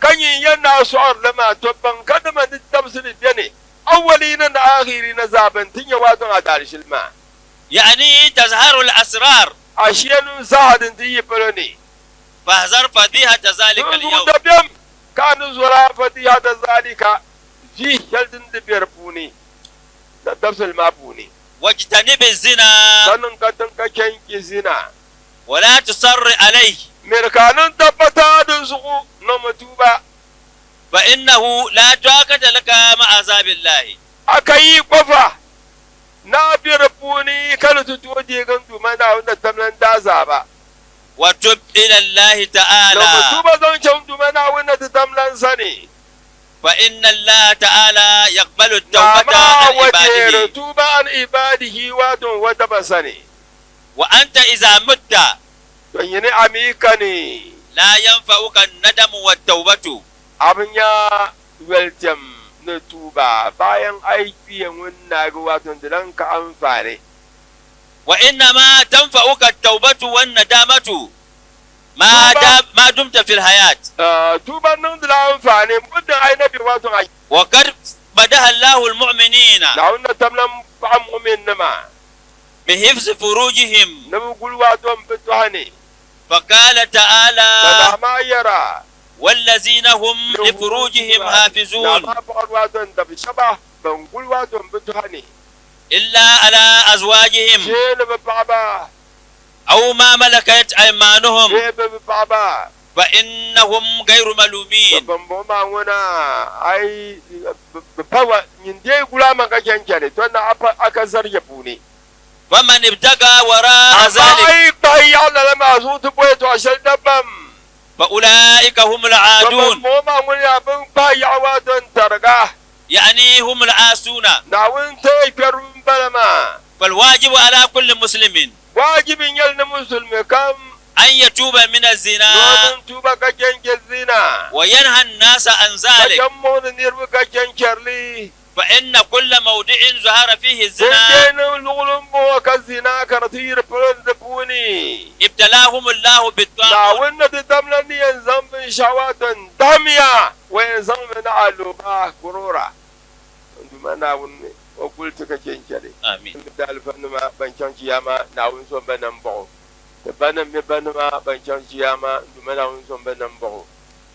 كان ينا سعر لما تبن كدم التمثيل بيني أولين آخرين زابن تنيواتن أدارش الماء يعني تظهر الأسرار. أشياء زهد تيبلني فاحذر فضيحة ذلك اليوم. دبيم كان زرا فتيها ذلك في يلدن دبيربوني تفصل ما بوني واجتنب الزنا sannan ka tanka kyanki zina ولا تصر عليه mirkanin tabbata da su na mutuba فإنه لا طاقة لك مع عذاب الله. aka yi kofa na biyar buni kada tu toje gandu mana wanda tamnan daza ba وتب إلى الله da تعالى mutuba zan can duma na wuna ta tamlan sani فإن الله تعالى يقبل na التوبة ma عن wace عباده. tuba an ibadihi wato wata ba sani وأنت إذا مت don yi ni amika ne لا ينفعك الندم والتوبة. abin ya welcome na tuba bayan aiki yin na ga wato da ka amfani وإنما تنفعك التوبة والندامة ما دمت في الحياة. tuban nan da amfani muddin ainihi wato a وقد بدأ الله المؤمنين na wannan tamlan fa'am mu'min nama بحفظ فروجهم na bugul wato bitu hani فقال تعالى da ma yara والذين هم لفروجهم na حافظون ma faɗar wato da bi shaba ban gul wato bitu hani إلا على أزواجهم she na bi baba أو ما ملكت أيمانهم she bi baba فإنهم غير ملومين. ban bo ma wuna ai bawa yin dai gula man ka kenkere to na aka zarge bune فمن ابتغى وراء amma ذلك ai bai Allah la ma su tu boye to ashal dabam فأولئك هم ban العادون، bo ma wuna bin bai yawa don targa يعني هم العاصون. na wun tai karun balama فالواجب على كل مسلم wajibin yal na musulmi kam أن يتوب من الزنا domin tuba ka kenke zina وينهى الناس عن ka ذلك، jan mu da nirbi ka kenkerli فإن كل موضع ظهر فيه sun الزنا kenan lulun bo ka zina kartir fulun da buni ابتلاهم الله na بالطاعون. wanda ta tamla ni yan zambin shawatan damiya wa yan zambin na aluba kurora duma na wunne o kulti ka kenkere آمين. da alfannu ma ban can kiyama na wun son banan bo da banan mi banan ma ban can kiyama duma na wun son banan bo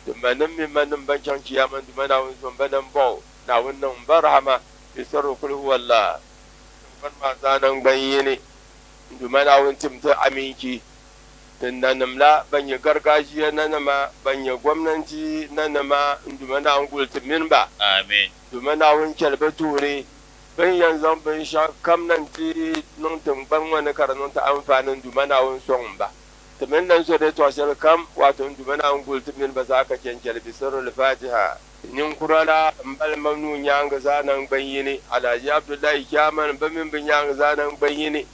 da banan mi banan ban can kiyama duma na wun son banan bo na wannan barhama bi sarru kul huwallah ban ma zanan bayyane duma na wun timta aminki tun nan la ban yi gargajiya nan ma ban yi gwamnati nan ma duma na an gulti min ba آمين. duma na wun kelbe ture ban yanzu ban sha kam nan ti nun tun ban wani karanun ta amfanin duma na wun son ba tumin nan so da to kam wato duma na an gulti min ba za ka kenkel bi sirrul fatiha nin kurala mbal mamnu nyanga zanan bayyini alhaji abdullahi kyaman bamin bin nyanga zanan bayyini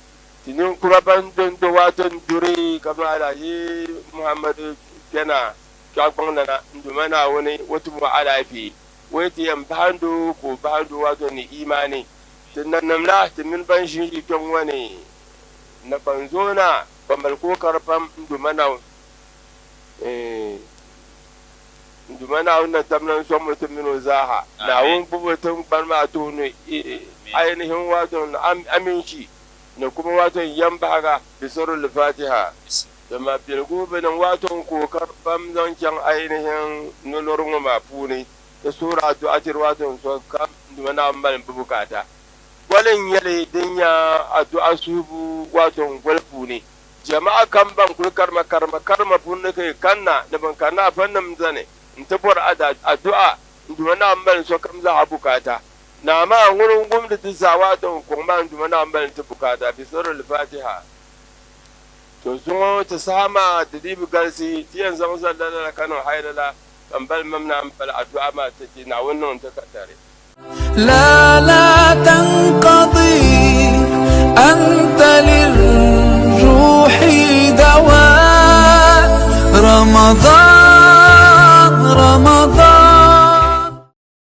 tinin kuraban don da watan dure kamar alhaji muhammadu kena kyakwan na duma na wani wata mu alafi wai ta yan bando ko bando wato ni imani tunan namla tumin ban shi kan wani na banzo na bambal ko karfan duma na wannan tamnan son mutumin zaha na wani bubutun ban ma tono ainihin wato aminci na kuma wato yan baga bisarul fatiha da ma bilgu binan wato kokar bamzan can ainihin nunurun mafuni da sura to atir wato so kam duna amban bukata walin yale dinya addu'a subu wato gwalfu ne jama'a kan ban kulkar makarma funne kai kanna da ban kana fannin zane in tabar addu'a duna amban so kam za a bukata na ma wurin gwamnati sawa da kuma duna amban ta bukata bi sirrul fatiha to sun ta sama da dibi garsi tiyan zama sallallahu kanu hayrala kan bal mamna an bal addu'a ma take na wannan ta katare لا لا